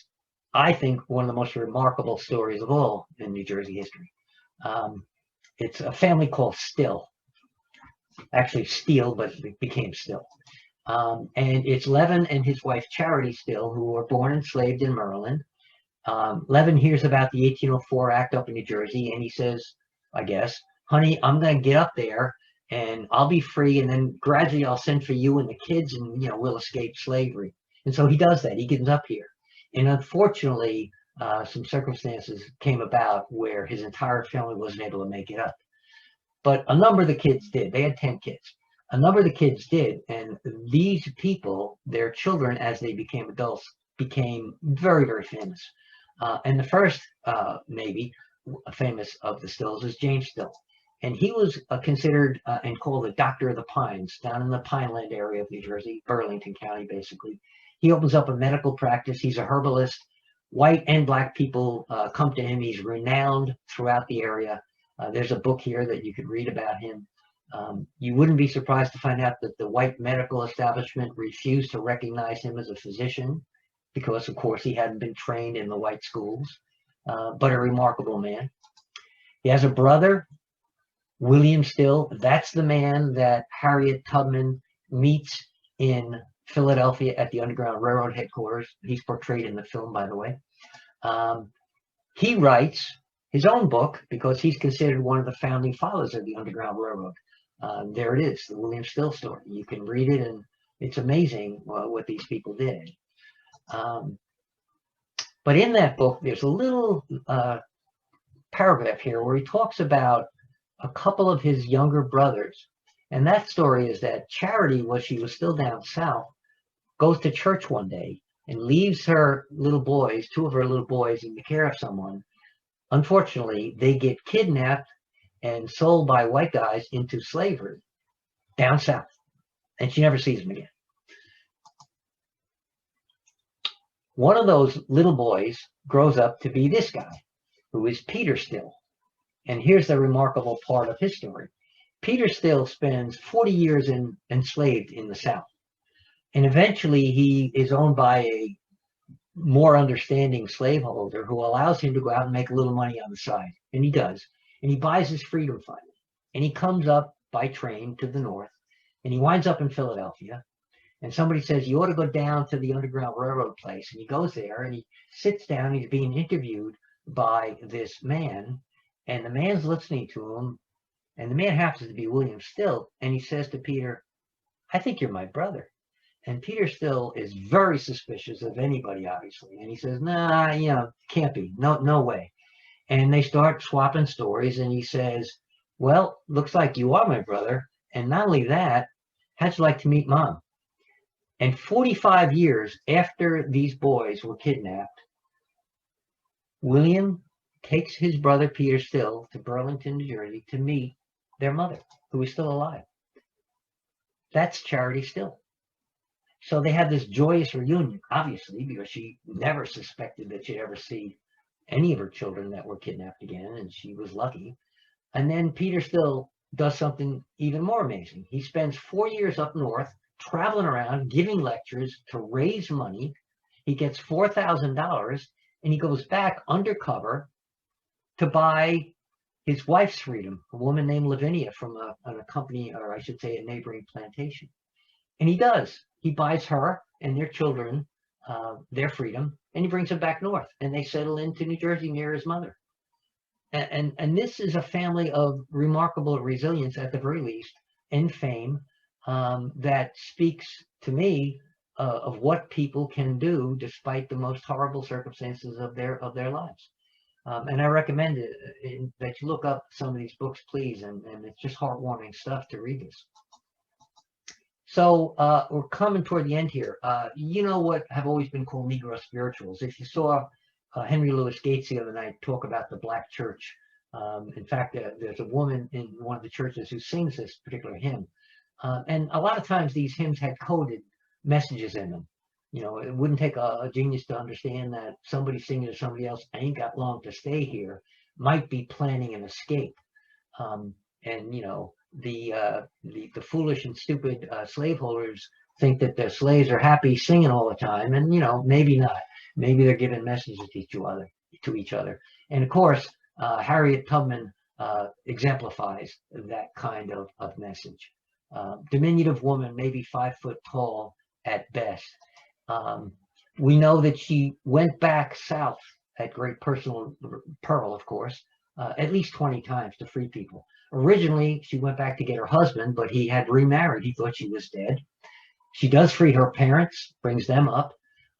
I think, one of the most remarkable stories of all in New Jersey history. It's a family called Still. Actually Steele, but it became Still. And it's Levin and his wife Charity Still, who were born enslaved in Maryland. Levin hears about the 1804 Act up in New Jersey, and he says, I guess, honey, I'm going to get up there and I'll be free, and then gradually I'll send for you and the kids, and, you know, we'll escape slavery. And so he does that. He gets up here. And unfortunately, some circumstances came about where his entire family wasn't able to make it up. But a number of the kids did. They had 10 kids. A number of the kids did. And these people, their children, as they became adults, became very, very famous. And the first, maybe, famous of the Stills is James Still. And he was considered and called the Doctor of the Pines down in the Pineland area of New Jersey, Burlington County, basically. He opens up a medical practice. He's a herbalist. White and black people come to him. He's renowned throughout the area. There's a book here that you could read about him. You wouldn't be surprised to find out that the white medical establishment refused to recognize him as a physician because, of course, he hadn't been trained in the white schools, but a remarkable man. He has a brother, William Still. That's the man that Harriet Tubman meets in Philadelphia at the Underground Railroad headquarters. He's portrayed in the film, by the way. He writes his own book because he's considered one of the founding fathers of the Underground Railroad. There it is, the William Still story. You can read it, and it's amazing what these people did. But in that book, there's a little paragraph here where he talks about a couple of his younger brothers. And that story is that Charity, while she was still down south, goes to church one day and leaves her little boys, two of her little boys, in the care of someone. Unfortunately, they get kidnapped and sold by white guys into slavery down south. And she never sees them again. One of those little boys grows up to be this guy, who is Peter Still. And here's the remarkable part of his story. Peter Still spends 40 years enslaved in the South. And eventually he is owned by a more understanding slaveholder who allows him to go out and make a little money on the side. And he does. And he buys his freedom finally. And he comes up by train to the north. And he winds up in Philadelphia. And somebody says, you ought to go down to the Underground Railroad place. And he goes there and he sits down. He's being interviewed by this man. And the man's listening to him. And the man happens to be William Still. And he says to Peter, I think you're my brother. And Peter Still is very suspicious of anybody, obviously. And he says, nah, can't be. No way. And they start swapping stories. And he says, well, looks like you are my brother. And not only that, how'd you like to meet Mom? And 45 years after these boys were kidnapped, William takes his brother Peter Still to Burlington, New Jersey to meet their mother, who is still alive. That's Charity Still. So they have this joyous reunion, obviously, because she never suspected that she'd ever see any of her children that were kidnapped again, and she was lucky. And then Peter Still does something even more amazing. He spends 4 years up north, traveling around, giving lectures to raise money. He gets $4,000, and he goes back undercover to buy his wife's freedom, a woman named Lavinia from a company, or I should say a neighboring plantation. And he does. He buys her and their children their freedom, and he brings them back north, and they settle into New Jersey near his mother. And this is a family of remarkable resilience, at the very least, and fame, that speaks to me of what people can do despite the most horrible circumstances of their lives. And I recommend that you look up some of these books, please, and it's just heartwarming stuff to read this. So we're coming toward the end here. You know what have always been called Negro spirituals. If you saw Henry Louis Gates the other night talk about the Black church, in fact, there's a woman in one of the churches who sings this particular hymn. And a lot of times these hymns had coded messages in them. You know, it wouldn't take a genius to understand that somebody singing to somebody else, I ain't got long to stay here, might be planning an escape. And, you know, the foolish and stupid slaveholders think that their slaves are happy singing all the time. And, you know, maybe not. Maybe they're giving messages to each other. And, of course, Harriet Tubman exemplifies that kind of message. Diminutive woman, maybe 5 foot tall at best. We know that she went back south at great personal peril, of course, at least 20 times to free people. Originally, she went back to get her husband, but he had remarried. He thought she was dead. She does free her parents, brings them up,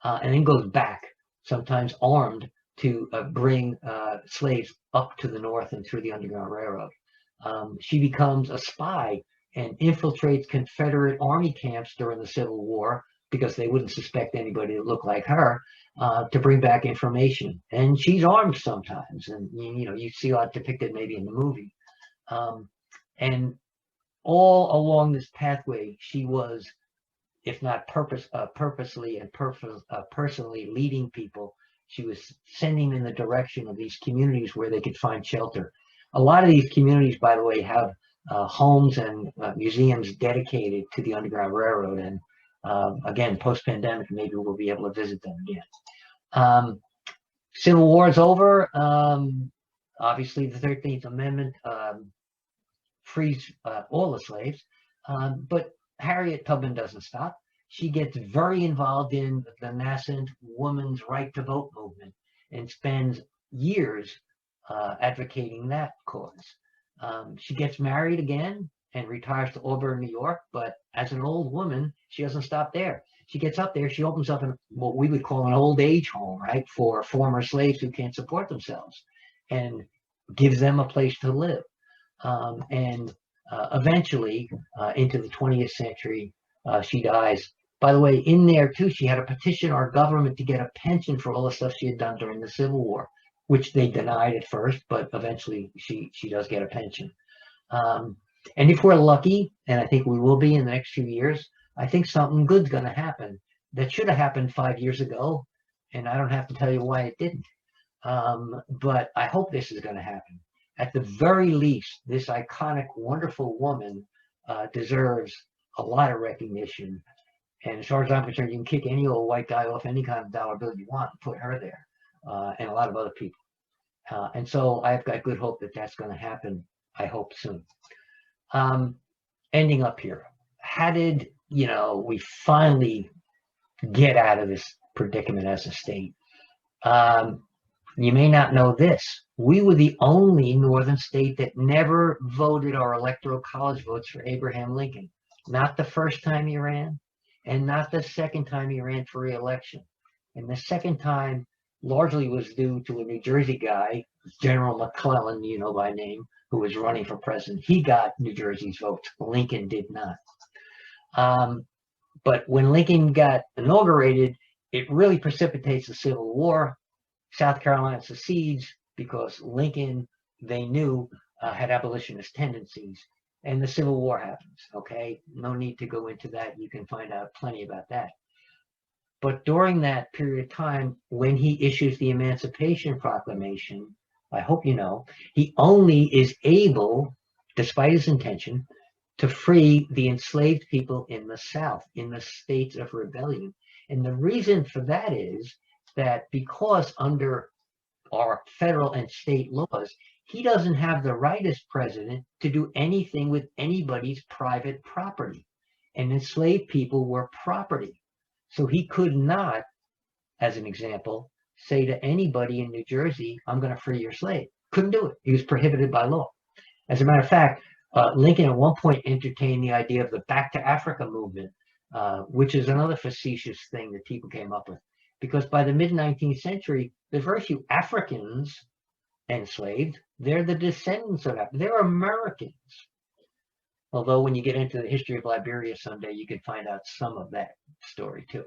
and then goes back, sometimes armed, to bring slaves up to the north and through the Underground Railroad. She becomes a spy and infiltrates Confederate army camps during the Civil War, because they wouldn't suspect anybody that looked like her, to bring back information. And she's armed sometimes, and you know, you see that depicted maybe in the movie. And all along this pathway, she was, if not purposely and personally leading people, she was sending in the direction of these communities where they could find shelter. A lot of these communities, by the way, have homes and museums dedicated to the Underground Railroad. And again, post-pandemic, maybe we'll be able to visit them again. Civil War is over. Obviously, the 13th Amendment frees all the slaves, but Harriet Tubman doesn't stop. She gets very involved in the nascent women's right to vote movement and spends years advocating that cause. She gets married again and retires to Auburn, New York, but as an old woman, she doesn't stop there. She gets up there, she opens up what we would call an old age home, right, for former slaves who can't support themselves, and gives them a place to live. Eventually, into the 20th century, she dies. By the way, in there too, she had to petition our government to get a pension for all the stuff she had done during the Civil War, which they denied at first, but eventually she does get a pension. And if we're lucky, and I think we will be in the next few years, I think something good's going to happen that should have happened 5 years ago, and I don't have to tell you why it didn't. But I hope this is going to happen. At the very least, this iconic, wonderful woman deserves a lot of recognition. And as far as I'm concerned, you can kick any old white guy off any kind of dollar bill you want and put her there, and a lot of other people. And so I've got good hope that that's going to happen, I hope soon. Ending up here, how did we finally get out of this predicament as a state? You may not know this. We were the only northern state that never voted our electoral college votes for Abraham Lincoln. Not the first time he ran, and not the second time he ran for re-election. And the second time largely was due to a New Jersey guy, General McClellan, by name, who was running for president. He got New Jersey's votes. Lincoln did not. But when Lincoln got inaugurated, it really precipitates the Civil War. South Carolina secedes because Lincoln, they knew, had abolitionist tendencies. And the Civil War happens, okay? No need to go into that. You can find out plenty about that. But during that period of time, when he issues the Emancipation Proclamation, I hope you know, he only is able, despite his intention, to free the enslaved people in the South, in the states of rebellion. And the reason for that is that because under our federal and state laws, he doesn't have the right as president to do anything with anybody's private property. And enslaved people were property. So he could not, as an example, say to anybody in New Jersey, I'm going to free your slave. Couldn't do it. He was prohibited by law. As a matter of fact, Lincoln at one point entertained the idea of the Back to Africa movement, which is another facetious thing that people came up with. Because by the mid-19th century, there's very few Africans enslaved. They're the descendants of Africa. They're Americans. Although when you get into the history of Liberia someday, you can find out some of that story too.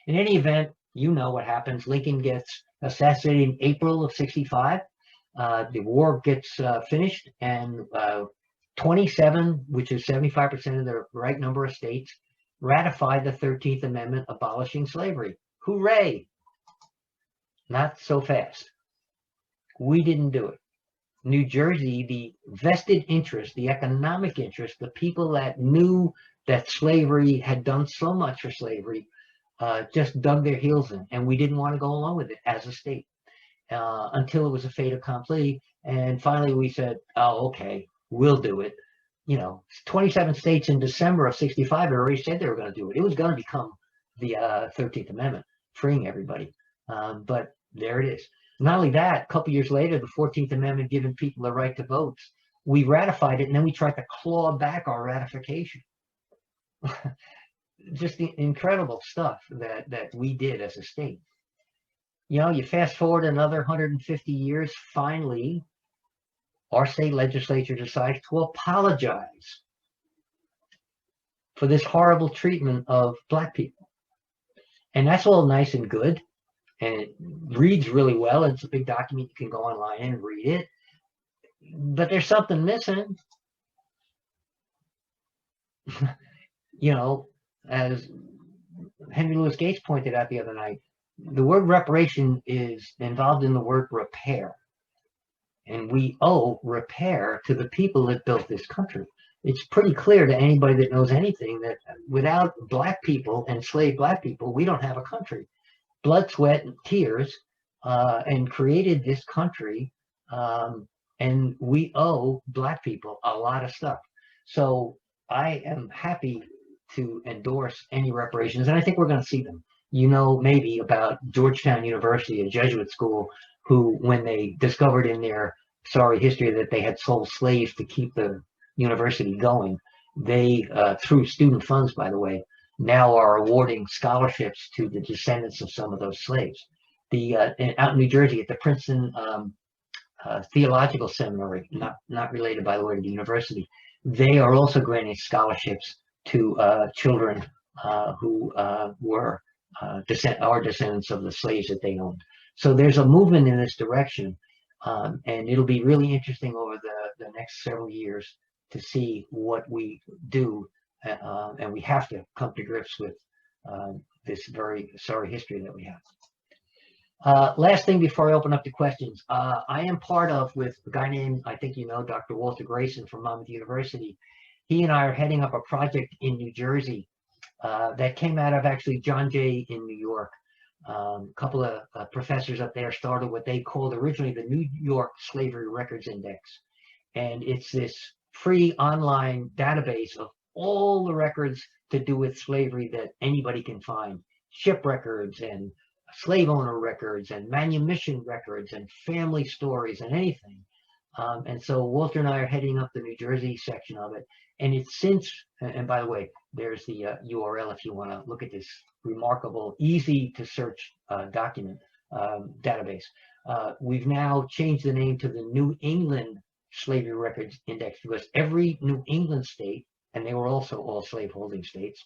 In any event, you know what happens. Lincoln gets assassinated in April of '65. The war gets finished, and 27, which is 75% of the right number of states, ratified the 13th Amendment abolishing slavery. Hooray! Not so fast. We didn't do it. New Jersey, the vested interest, the economic interest, the people that knew that slavery had done so much for slavery, just dug their heels in, and we didn't want to go along with it as a state until it was a fait accompli. And finally we said, oh, okay, we'll do it. 27 states in December of '65 already said they were going to do it. It was going to become the 13th Amendment, freeing everybody. But there it is. Not only that, a couple years later, the 14th Amendment giving people the right to vote, we ratified it, and then we tried to claw back our ratification. Just the incredible stuff that we did as a state. You fast forward another 150 years, finally, our state legislature decides to apologize for this horrible treatment of Black people. And that's all nice and good. And it reads really well. It's a big document. You can go online and read it. But there's something missing. As Henry Louis Gates pointed out the other night, the word reparation is involved in the word repair. and we owe repair to the people that built this country. It's pretty clear to anybody that knows anything that without black people, enslaved black people, we don't have a country. Blood, sweat, and tears, and created this country, and we owe black people a lot of stuff. So I am happy to endorse any reparations, and I think we're going to see them. You know, maybe about Georgetown University, a Jesuit school, who, when they discovered in their sorry history that they had sold slaves to keep the university going, they, through student funds, by the way, now are awarding scholarships to the descendants of some of those slaves. Out in New Jersey at the Princeton Theological Seminary, not related, by the way, to the university, they are also granting scholarships to children who were descendants of the slaves that they owned. So there's a movement in this direction, and it'll be really interesting over the next several years to see what we do, and we have to come to grips with this very sorry history that we have. Last thing before I open up to questions, I am part of, with a guy named, I think you know, Dr. Walter Grayson from Monmouth University. He and I are heading up a project in New Jersey that came out of actually John Jay in New York. A couple of professors up there started what they called originally the New York Slavery Records Index. And it's this free online database of all the records to do with slavery that anybody can find. Ship records and slave owner records and manumission records and family stories and anything. And so Walter and I are heading up the New Jersey section of it. And it's since, and by the way, there's the URL if you want to look at this remarkable, easy to search document database. We've now changed the name to the New England Slavery Records Index because every New England state, and they were also all slaveholding states,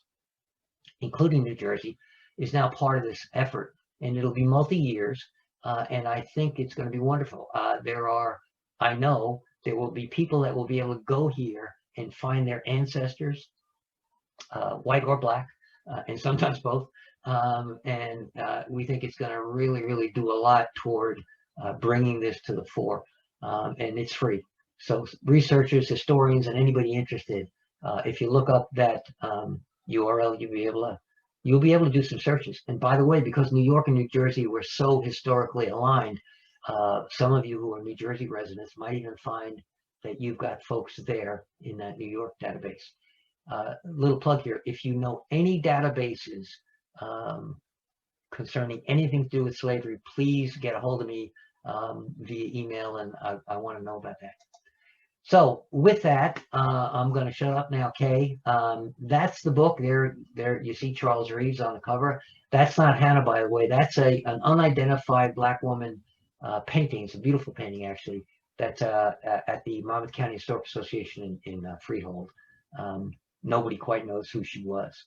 including New Jersey, is now part of this effort. And it'll be multi-years, and I think it's going to be wonderful. I know there will be people that will be able to go here and find their ancestors, white or black, and sometimes both. And we think it's going to really, really do a lot toward bringing this to the fore. And it's free. So researchers, historians, and anybody interested, if you look up that URL, you'll be able to do some searches. And by the way, because New York and New Jersey were so historically aligned, some of you who are New Jersey residents might even find that you've got folks there in that New York database. Little plug here, if you know any databases concerning anything to do with slavery, please get a hold of me via email, and I want to know about that. So with that, I'm going to shut up now, Kay. That's the book. There you see Charles Reeves on the cover. That's not Hannah, by the way. That's an unidentified Black woman painting. It's a beautiful painting, actually. That's at the Monmouth County Historic Association in Freehold. Nobody quite knows who she was.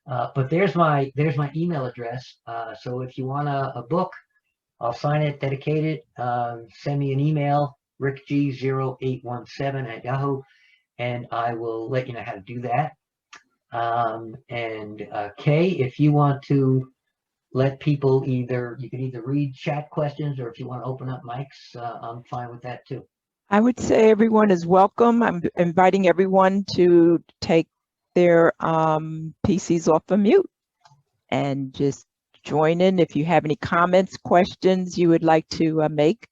But there's my email address. So if you want a book, I'll sign it, dedicate it. Send me an email, rickg0817@yahoo, and I will let you know how to do that. Kay, if you want to let people you can either read chat questions, or if you want to open up mics, I'm fine with that too. I would say everyone is welcome. I'm inviting everyone to take their PCs off of mute and just join in if you have any comments, questions you would like to make.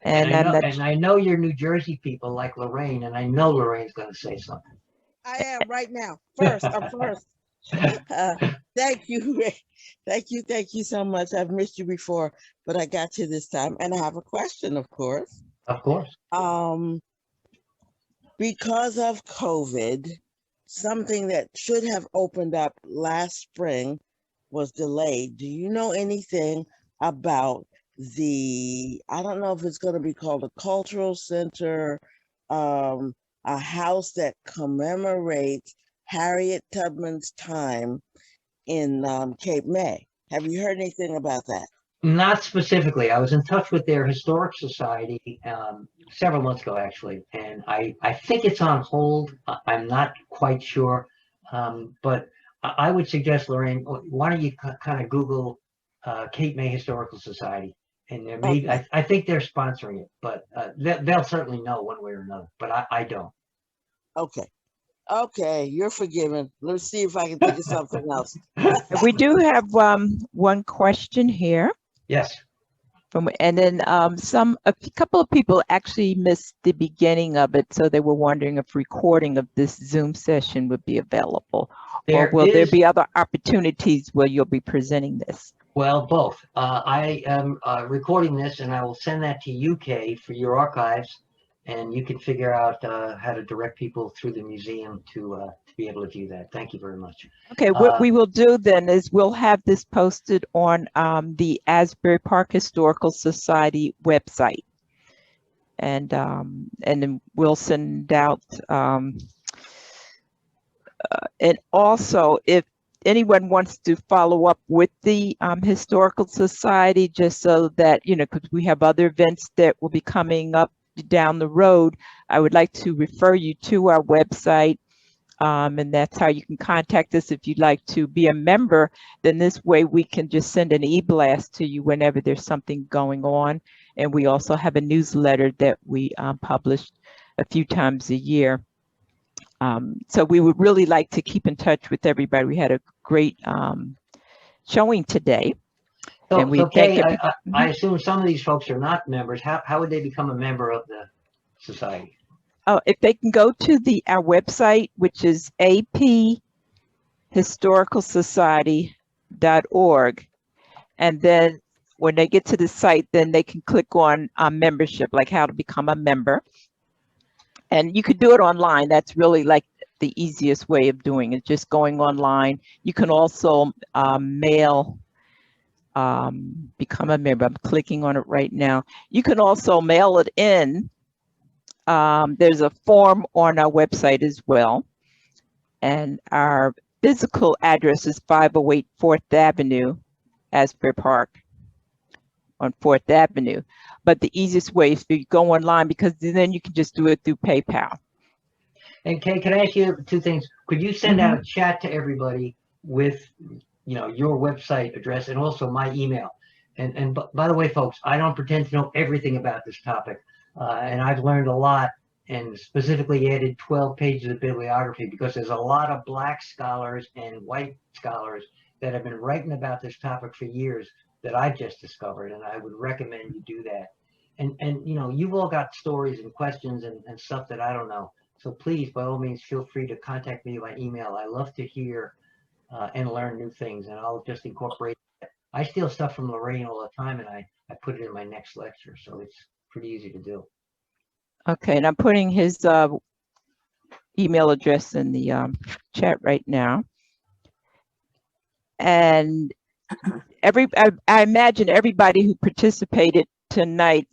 And I know you're New Jersey people like Lorraine, and I know Lorraine's going to say something. I am right now. I'm first. Thank you. Thank you so much. I've missed you before, but I got you this time. And I have a question, of course. Of course. Because of COVID, something that should have opened up last spring was delayed. Do you know anything about I don't know if it's going to be called a cultural center, a house that commemorates Harriet Tubman's time in Cape May? Have you heard anything about that? Not specifically. I was in touch with their historic society several months ago, actually, and I think it's on hold. I'm not quite sure, but I would suggest, Lorraine, why don't you kind of Google Cape May Historical Society, And there may, Okay. I think they're sponsoring it, but they'll certainly know one way or another, but I don't. Okay. Okay, you're forgiven. Let's see if I can think of something else. We do have one question here. Yes. And then a couple of people actually missed the beginning of it, so they were wondering if recording of this Zoom session would be available, or will there be other opportunities where you'll be presenting this? Well, both. I am recording this, and I will send that to UK for your archives, and you can figure out how to direct people through the museum to be able to view that. Thank you very much. Okay, what we will do then is we'll have this posted on the Asbury Park Historical Society website, and then we'll send out. And also, if anyone wants to follow up with the Historical Society, just so that, you know, because we have other events that will be coming up down the road, I would like to refer you to our website. And that's how you can contact us if you'd like to be a member. Then this way we can just send an e-blast to you whenever there's something going on. And we also have a newsletter that we publish a few times a year. So we would really like to keep in touch with everybody. We had a great showing today. So, and we Kay, I assume some of these folks are not members. How would they become a member of the society? Oh, if they can go to our website, which is APHistoricalsociety.org, and then when they get to the site, then they can click on membership, like how to become a member. And you could do it online. That's really like the easiest way of doing it, just going online. You can also mail, become a member. I'm clicking on it right now. You can also mail it in. There's a form on our website as well. And our physical address is 508 4th Avenue, Asbury Park on 4th Avenue. But the easiest way is to go online, because then you can just do it through PayPal. And Kay, can I ask you two things? Could you send out a chat to everybody with, you know, your website address and also my email? And by the way, folks, I don't pretend to know everything about this topic. And I've learned a lot, and specifically added 12 pages of bibliography, because there's a lot of Black scholars and white scholars that have been writing about this topic for years that I've just discovered, and I would recommend you do that. And you know, you've all got stories and questions and stuff that I don't know. So please, by all means, feel free to contact me by email. I love to hear and learn new things, and I'll just incorporate it. I steal stuff from Lorraine all the time, and I put it in my next lecture, so it's pretty easy to do. Okay, and I'm putting his email address in the chat right now. And I imagine everybody who participated tonight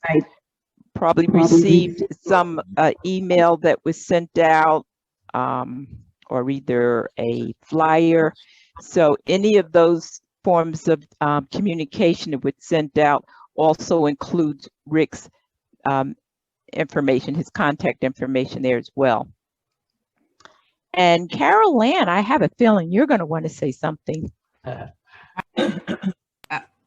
probably received some email that was sent out, or either a flyer. So any of those forms of communication that was sent out also includes Rick's information, his contact information there as well. And Carol Ann, I have a feeling you're going to want to say something.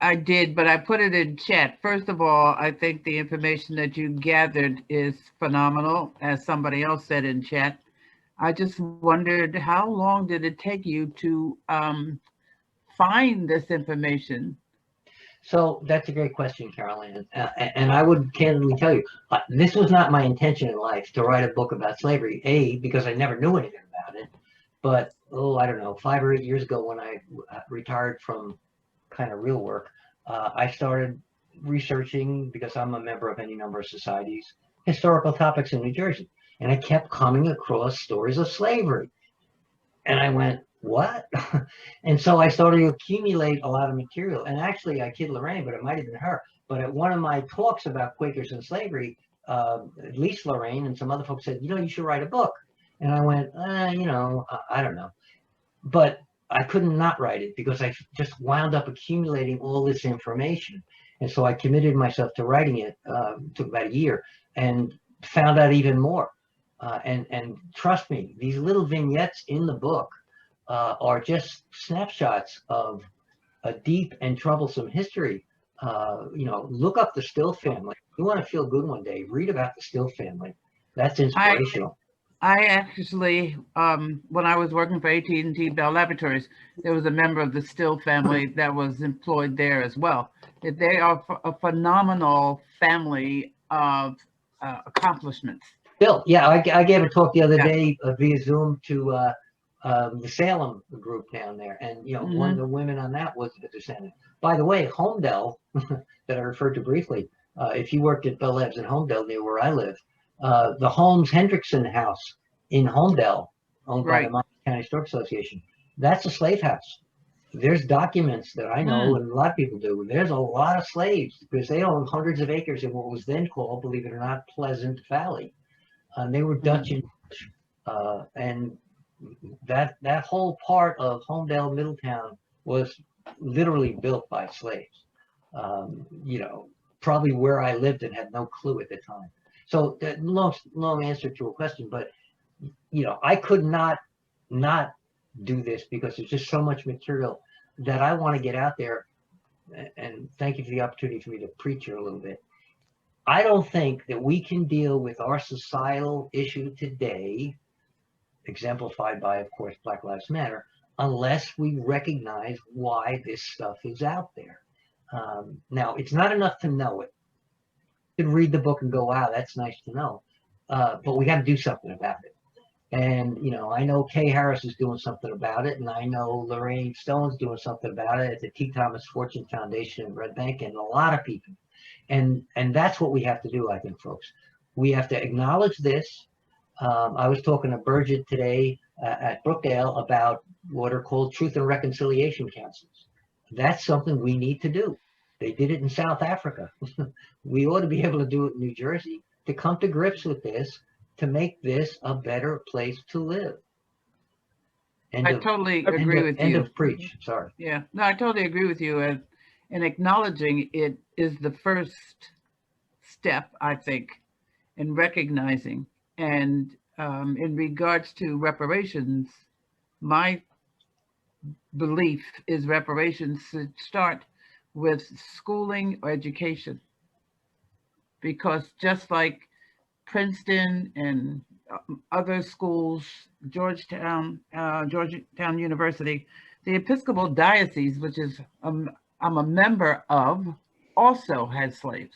I did, but I put it in chat. First of all, I think the information that you gathered is phenomenal, as somebody else said in chat. I just wondered, how long did it take you to find this information? So that's a great question, Carolyn. And I would candidly tell you, this was not my intention in life to write a book about slavery, A, because I never knew anything about it. But, I don't know, 5 or 8 years ago when I retired from kind of real work, I started researching, because I'm a member of any number of societies, historical topics in New Jersey. And I kept coming across stories of slavery. And I went, what? And so I started to accumulate a lot of material. And actually, I kid Lorraine, but it might have been her. But at one of my talks about Quakers and slavery, at least Lorraine and some other folks said, you should write a book. And I went, I don't know. But I couldn't not write it, because I just wound up accumulating all this information. And so I committed myself to writing it. Took about a year, and found out even more. And trust me, these little vignettes in the book are just snapshots of a deep and troublesome history You know, look up the Still family. You want to feel good one day, read about the Still family. That's inspirational. I actually, when I was working for AT&T Bell Laboratories, there was a member of the Still family that was employed there as well. They are a phenomenal family of accomplishments. Still, yeah, I gave a talk the other Yeah. day via Zoom to the Salem group down there, and you know, one of the women on that was a descendant. By the way, Homedale, that I referred to briefly, if you worked at Bell Labs in Homedale near where I live, the Holmes Hendrickson house in Homedale, owned by the Miami County Historic Association, that's a slave house. There's documents that I know, and a lot of people do. There's a lot of slaves because they owned hundreds of acres in what was then called, believe it or not, Pleasant Valley. They were Dutch and that whole part of Homedale, Middletown was literally built by slaves. You know, probably where I lived and had no clue at the time. So long answer to a question, but you know, I could not do this because there's just so much material that I want to get out there. And thank you for the opportunity for me to preach here a little bit. I don't think that we can deal with our societal issue today, exemplified by, of course, Black Lives Matter, unless we recognize why this stuff is out there. Now, it's not enough to know it. You can read the book and go, wow, that's nice to know. But we got to do something about it. And, you know, I know Kay Harris is doing something about it, and I know Lorraine Stone's doing something about it at the T. Thomas Fortune Foundation in Red Bank, and a lot of people. And that's what we have to do, I think, folks. We have to acknowledge this. I was talking to Burgett today at Brookdale about what are called Truth and Reconciliation Councils. That's something we need to do. They did it in South Africa. We ought to be able to do it in New Jersey to come to grips with this, to make this a better place to live. I totally agree with you. End of preach. Sorry. Yeah, no, I totally agree with you. And acknowledging it is the first step, I think, in recognizing. And in regards to reparations, my belief is reparations should start with schooling or education. Because just like Princeton and other schools, Georgetown University, the Episcopal Diocese, which is I'm a member of, also has slaves.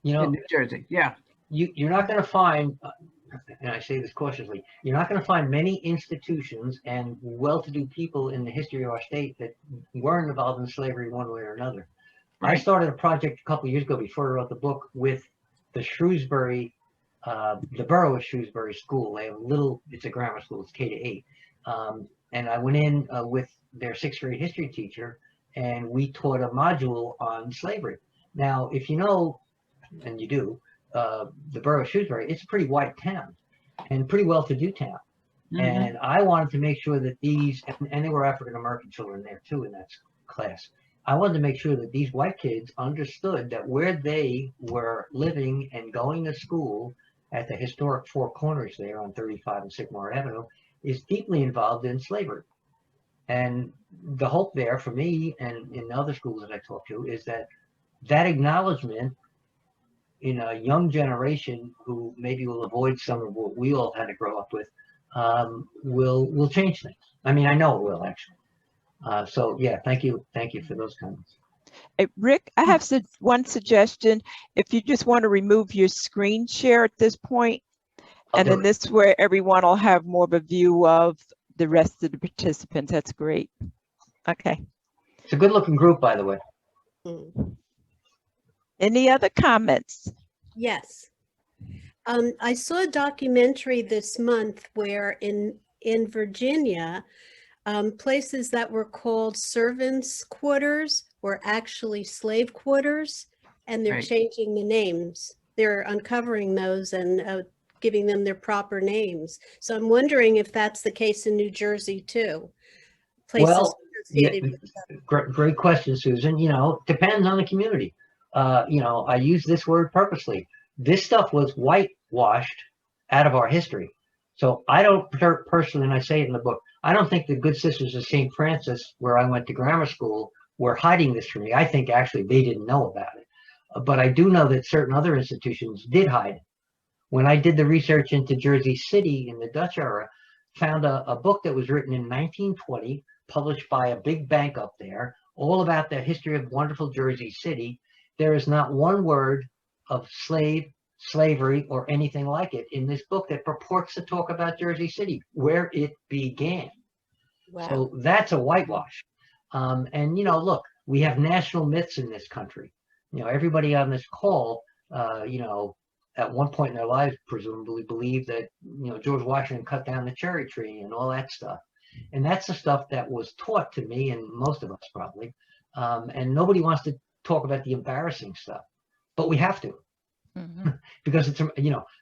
You know, in New Jersey, yeah. You're not going to find, and I say this cautiously, you're not going to find many institutions and well-to-do people in the history of our state that weren't involved in slavery one way or another. Right. I started a project a couple of years ago before I wrote the book with the Shrewsbury, the borough of Shrewsbury School. They have a little, it's a grammar school, it's K-8. And I went in with their 6th grade history teacher, and we taught a module on slavery. Now, if you know, and you do, the borough of Shrewsbury, it's a pretty white town and pretty well-to-do town. Mm-hmm. And I wanted to make sure that these, and there were African-American children there too in that class. I wanted to make sure that these white kids understood that where they were living and going to school at the historic Four Corners there on 35 and Sycamore Avenue is deeply involved in slavery. And the hope there for me and in other schools that I talk to is that that acknowledgement in a young generation who maybe will avoid some of what we all had to grow up with will change things. I mean, I know it will actually. So yeah, thank you for those comments. Hey, Rick, I have one suggestion. If you just want to remove your screen share at this point, and then this is where everyone will have more of a view of the rest of the participants. That's great. Okay. It's a good looking group, by the way. Any other comments? Yes. I saw a documentary this month where in Virginia, places that were called servants' quarters were actually slave quarters, and they're changing the names. They're uncovering those and giving them their proper names. So I'm wondering if that's the case in New Jersey too. Places well, yeah, great question, Susan. You know, depends on the community. You know, I use this word purposely. This stuff was whitewashed out of our history. So I don't personally, and I say it in the book, I don't think the Good Sisters of St. Francis, where I went to grammar school, were hiding this from me. I think actually they didn't know about it. But I do know that certain other institutions did hide it. When I did the research into Jersey City in the Dutch era, found a book that was written in 1920, published by a big bank up there, all about the history of wonderful Jersey City. There is not one word of slavery, or anything like it in this book that purports to talk about Jersey City, where it began. Wow. So that's a whitewash. And, look, we have national myths in this country. Everybody on this call, at one point in their lives, presumably believed that, George Washington cut down the cherry tree and all that stuff. And that's the stuff that was taught to me and most of us probably. And nobody wants to talk about the embarrassing stuff, but we have to. Mm-hmm. Because it's,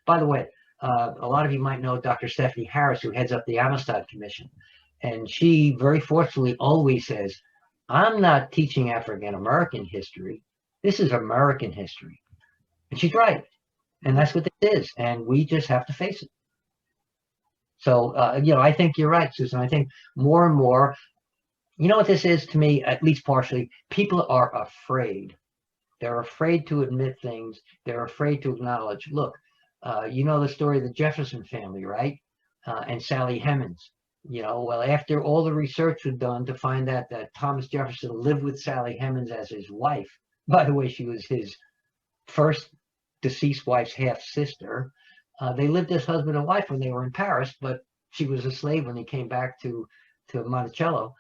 by the way, a lot of you might know Dr. Stephanie Harris, who heads up the Amistad Commission. And she very forcefully always says, I'm not teaching African American history. This is American history. And she's right. And that's what this is. And we just have to face it. So, I think you're right, Susan. I think more and more, what this is to me, at least partially, people are afraid. They're afraid to admit things. They're afraid to acknowledge, look, the story of the Jefferson family, right? And Sally Hemings. Well, after all the research was done to find out that Thomas Jefferson lived with Sally Hemings as his wife. By the way, she was his first deceased wife's half sister. They lived as husband and wife when they were in Paris, but she was a slave when they came back to Monticello.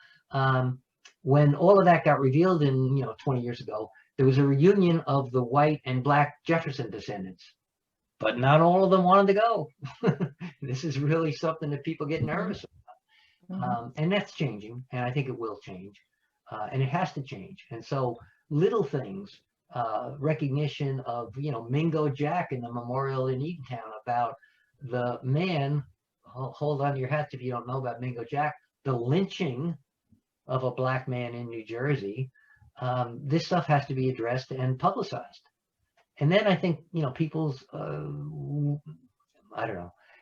When all of that got revealed in 20 years ago, there was a reunion of the white and black Jefferson descendants, but not all of them wanted to go. This is really something that people get nervous about. And that's changing, and I think it will change, and it has to change. And so little things, recognition of, Mingo Jack in the memorial in Eatontown about the man, hold on to your hats if you don't know about Mingo Jack, the lynching of a black man in New Jersey. This stuff has to be addressed and publicized. And then I think, people's,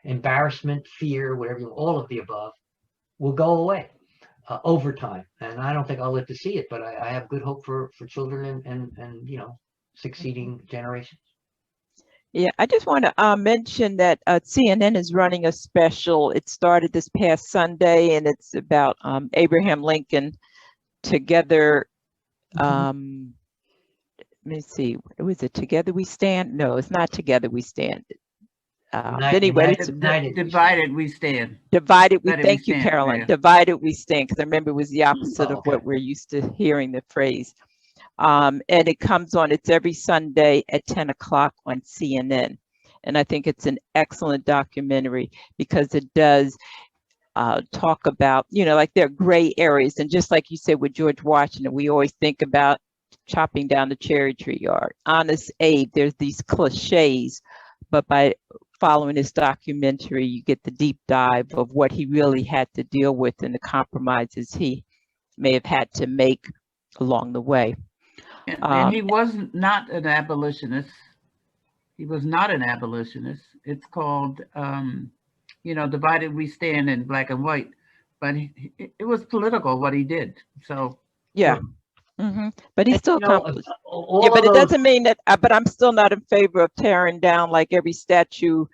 embarrassment, fear, whatever, all of the above will go away over time. And I don't think I'll live to see it, but I have good hope for children and succeeding generations. Yeah, I just want to mention that CNN is running a special. It started this past Sunday, and it's about Abraham Lincoln. Together, let me see, was it Together We Stand? No, it's not Together We Stand. Anyway, Divided We Stand. Divided We, Divided thank we you, stand, Carolyn. yeah. Divided We Stand, because I remember it was the opposite of what we're used to hearing the phrase. And it comes on, it's every Sunday at 10 o'clock on CNN. And I think it's an excellent documentary because it does talk about, like there are gray areas. And just like you said with George Washington, we always think about chopping down the cherry tree or Honest Abe. There's these cliches, but by following this documentary, you get the deep dive of what he really had to deal with and the compromises he may have had to make along the way. And he was not an abolitionist. He was not an abolitionist. It's called, Divided We Stand in black and white. But it was political what he did. So yeah. But he's still accomplished. But it doesn't mean that. But I'm still not in favor of tearing down like every statue,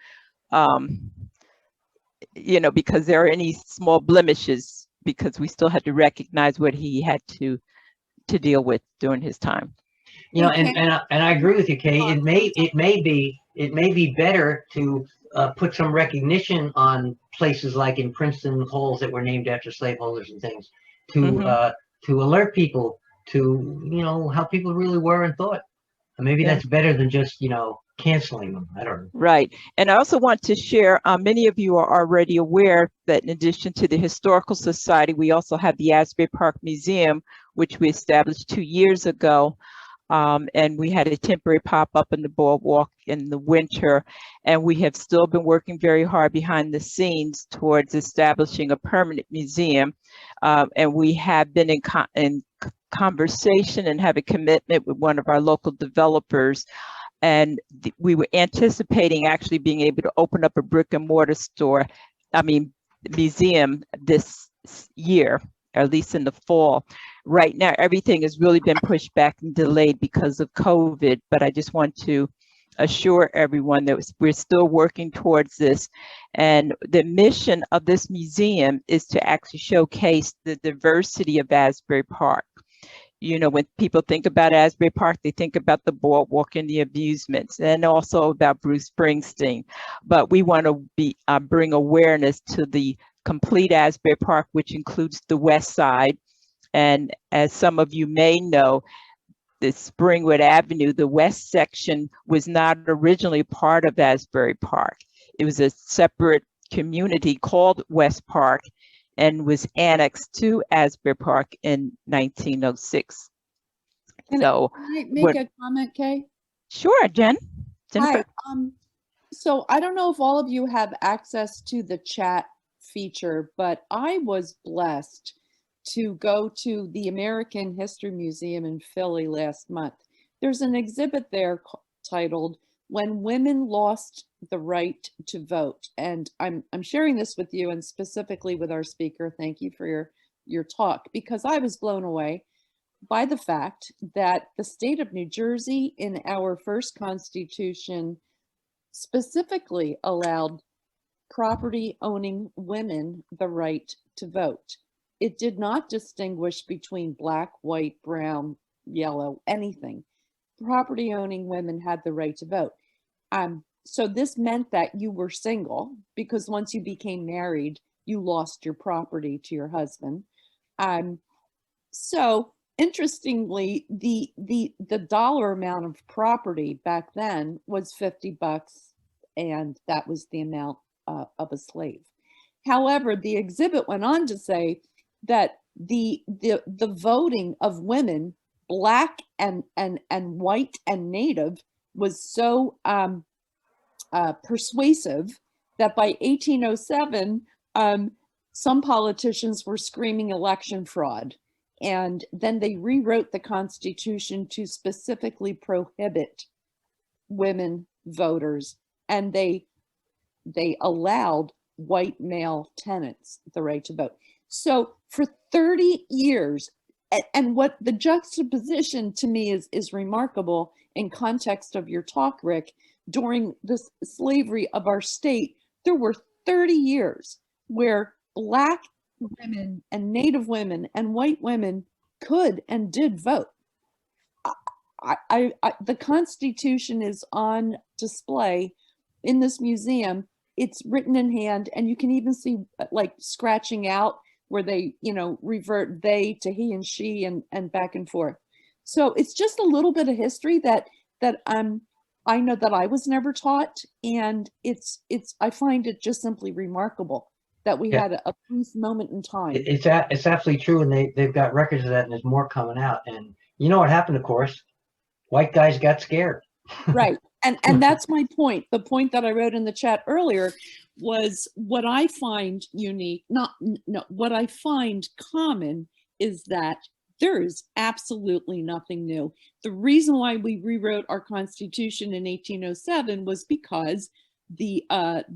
because there are any small blemishes. Because we still had to recognize what he had to deal with during his time. And I agree with you, Kay. It may be better to put some recognition on places like in Princeton halls that were named after slaveholders and things to alert people to how people really were and thought. And maybe that's better than just canceling them. I don't know. Right. And I also want to share, many of you are already aware that in addition to the Historical Society, we also have the Asbury Park Museum, which we established 2 years ago. And we had a temporary pop-up in the boardwalk in the winter, and we have still been working very hard behind the scenes towards establishing a permanent museum. And we have been in conversation and have a commitment with one of our local developers. And we were anticipating actually being able to open up a brick and mortar museum this year. at least in the fall. Right now, everything has really been pushed back and delayed because of COVID, but I just want to assure everyone that we're still working towards this. And the mission of this museum is to actually showcase the diversity of Asbury Park. You know, when people think about Asbury Park, they think about the boardwalk and the amusements, and also about Bruce Springsteen. But we want to bring awareness to the complete Asbury Park, which includes the west side. And as some of you may know, the Springwood Avenue, the west section, was not originally part of Asbury Park. It was a separate community called West Park and was annexed to Asbury Park in 1906. Can So, I make a comment, Kay? sure, Jennifer. Hi. So I don't know if all of you have access to the chat feature, but I was blessed to go to the American History Museum in Philly last month. There's an exhibit there titled "When Women Lost the Right to Vote," and I'm sharing this with you and specifically with our speaker. Thank you for your talk, because I was blown away by the fact that the state of New Jersey in our first constitution specifically allowed property owning women the right to vote. It did not distinguish between black, white, brown, yellow, anything. Property owning women had the right to vote. So this meant that you were single, because once you became married, you lost your property to your husband. So interestingly, the dollar amount of property back then was $50, and that was the amount of a slave. However, the exhibit went on to say that the voting of women, black and white and native, was so persuasive that by 1807, some politicians were screaming election fraud. And then they rewrote the Constitution to specifically prohibit women voters, and they allowed white male tenants the right to vote. So for 30 years, and what the juxtaposition to me is remarkable in context of your talk, Rick, during the slavery of our state, there were 30 years where black women and native women and white women could and did vote. The Constitution is on display in this museum. It's written in hand, and you can even see like scratching out where they, revert they to he and she and back and forth. So it's just a little bit of history that I know that I was never taught, and I find it just simply remarkable that we had a brief moment in time. It's absolutely true, and they've got records of that, and there's more coming out. And you know what happened, of course? White guys got scared. Right. And that's my point. The point that I wrote in the chat earlier was what I find unique, what I find common is that there is absolutely nothing new. The reason why we rewrote our Constitution in 1807 was because the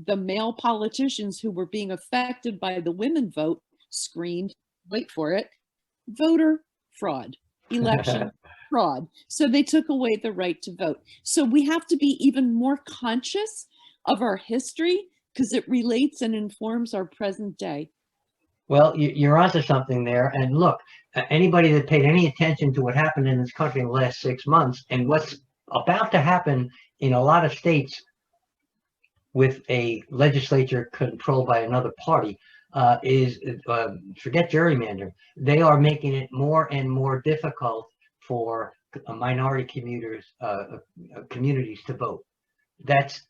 male politicians who were being affected by the women vote screamed, wait for it, voter fraud, election fraud. So they took away the right to vote. So we have to be even more conscious of our history because it relates and informs our present day. Well, you're onto something there. And look, anybody that paid any attention to what happened in this country in the last 6 months and what's about to happen in a lot of states with a legislature controlled by another party is forget gerrymandering. They are making it more and more difficult for minority communities to vote. That's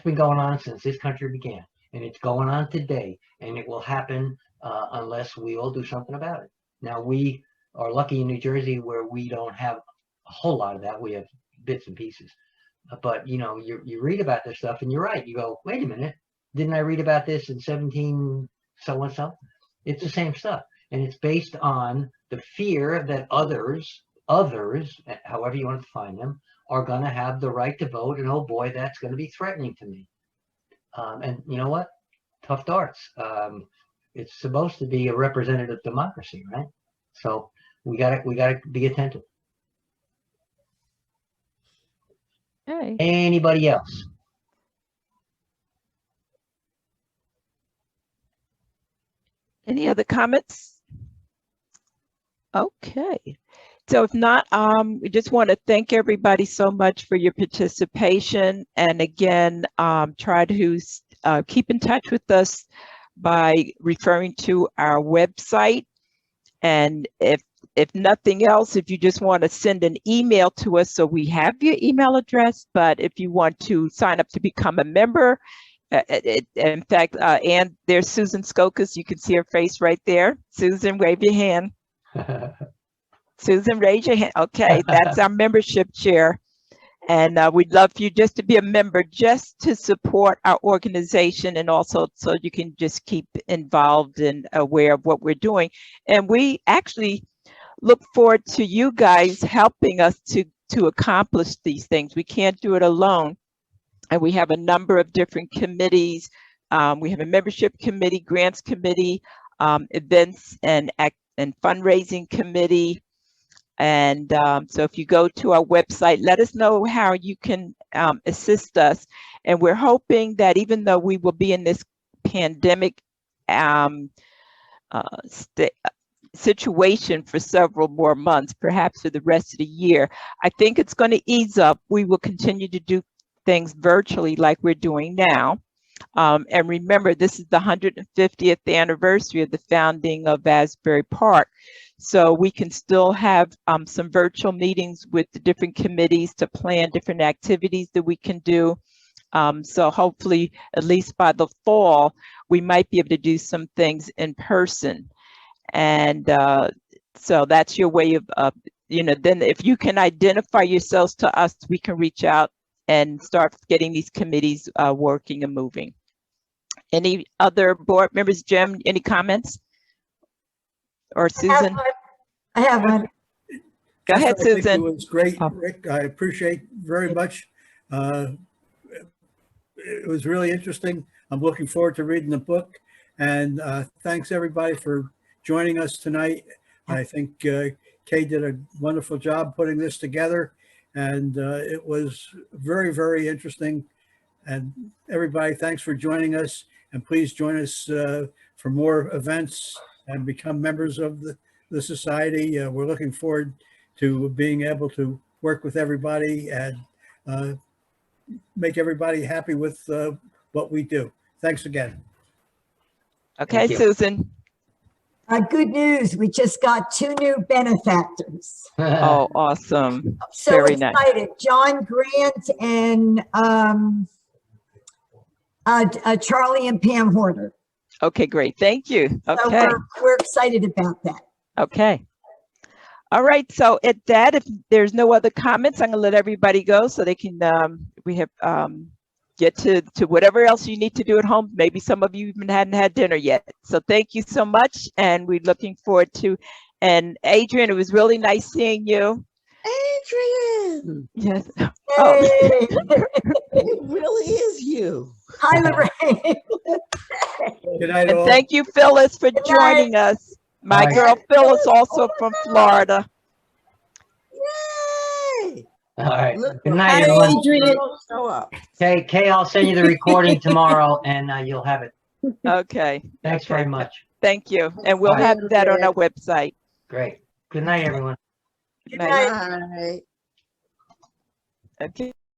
been going on since this country began, and it's going on today, and it will happen unless we all do something about it. Now, we are lucky in New Jersey where we don't have a whole lot of that. We have bits and pieces. But you read about this stuff, and you're right. You go, wait a minute, didn't I read about this in 17 so and so? It's the same stuff, and it's based on the fear that others, however you want to define them, are going to have the right to vote, and oh boy, that's going to be threatening to me. And you know what? Tough darts. it's supposed to be a representative democracy, right? So we gotta be attentive. Okay. Anybody else? Any other comments? Okay. So if not, we just want to thank everybody so much for your participation. And again, try to keep in touch with us by referring to our website. And if nothing else, if you just want to send an email to us, so we have your email address, but if you want to sign up to become a member, in fact, and there's Susan Skokas, you can see her face right there. Susan, wave your hand. Susan, raise your hand. Okay, that's our membership chair. And we'd love for you just to be a member, just to support our organization, and also so you can just keep involved and aware of what we're doing. And we actually look forward to you guys helping us to accomplish these things. We can't do it alone. And we have a number of different committees. We have a membership committee, grants committee, events and fundraising committee. And so if you go to our website, let us know how you can assist us. And we're hoping that even though we will be in this pandemic situation for several more months, perhaps for the rest of the year, I think it's going to ease up. We will continue to do things virtually like we're doing now. And remember, this is the 150th anniversary of the founding of Asbury Park. So we can still have some virtual meetings with the different committees to plan different activities that we can do. So hopefully, at least by the fall, we might be able to do some things in person. And so that's your way of, then if you can identify yourselves to us, we can reach out and start getting these committees working and moving. Any other board members? Jim, any comments? Or Susan? I have one. Go ahead, I think Susan. it was great, Oh. Rick. I appreciate very much. It was really interesting. I'm looking forward to reading the book. And thanks everybody for joining us tonight. I think Kay did a wonderful job putting this together. And it was very, very interesting. And everybody, thanks for joining us. And please join us for more events and become members of the society. We're looking forward to being able to work with everybody and make everybody happy with what we do. Thanks again. Okay, Susan. Good news. We just got 2 new benefactors. Oh, awesome. I'm so Very excited. nice. John Grant and Charlie and Pam Horner. Okay, great. Thank you. Okay. So we're excited about that. Okay. All right. So at that, if there's no other comments, I'm gonna let everybody go so they can, we have, get to whatever else you need to do at home. Maybe some of you even hadn't had dinner yet. So thank you so much. And we're looking forward to, and Adrian, it was really nice seeing you. Adrian, Yes. Hey. Oh. it really is you. Hi, Lorraine. Good night, And all. thank you, Phyllis, for night. joining us. My Bye. girl Phyllis, also from Florida. Yay! All right. Look, Good night, everyone. Adrian. Show up. Kay, I'll send you the recording tomorrow and you'll have it. Okay. Thanks Okay. very much. Thank you. And we'll Bye. have that on our website. Great. Good night, everyone. Good Good night. night. Bye. Okay.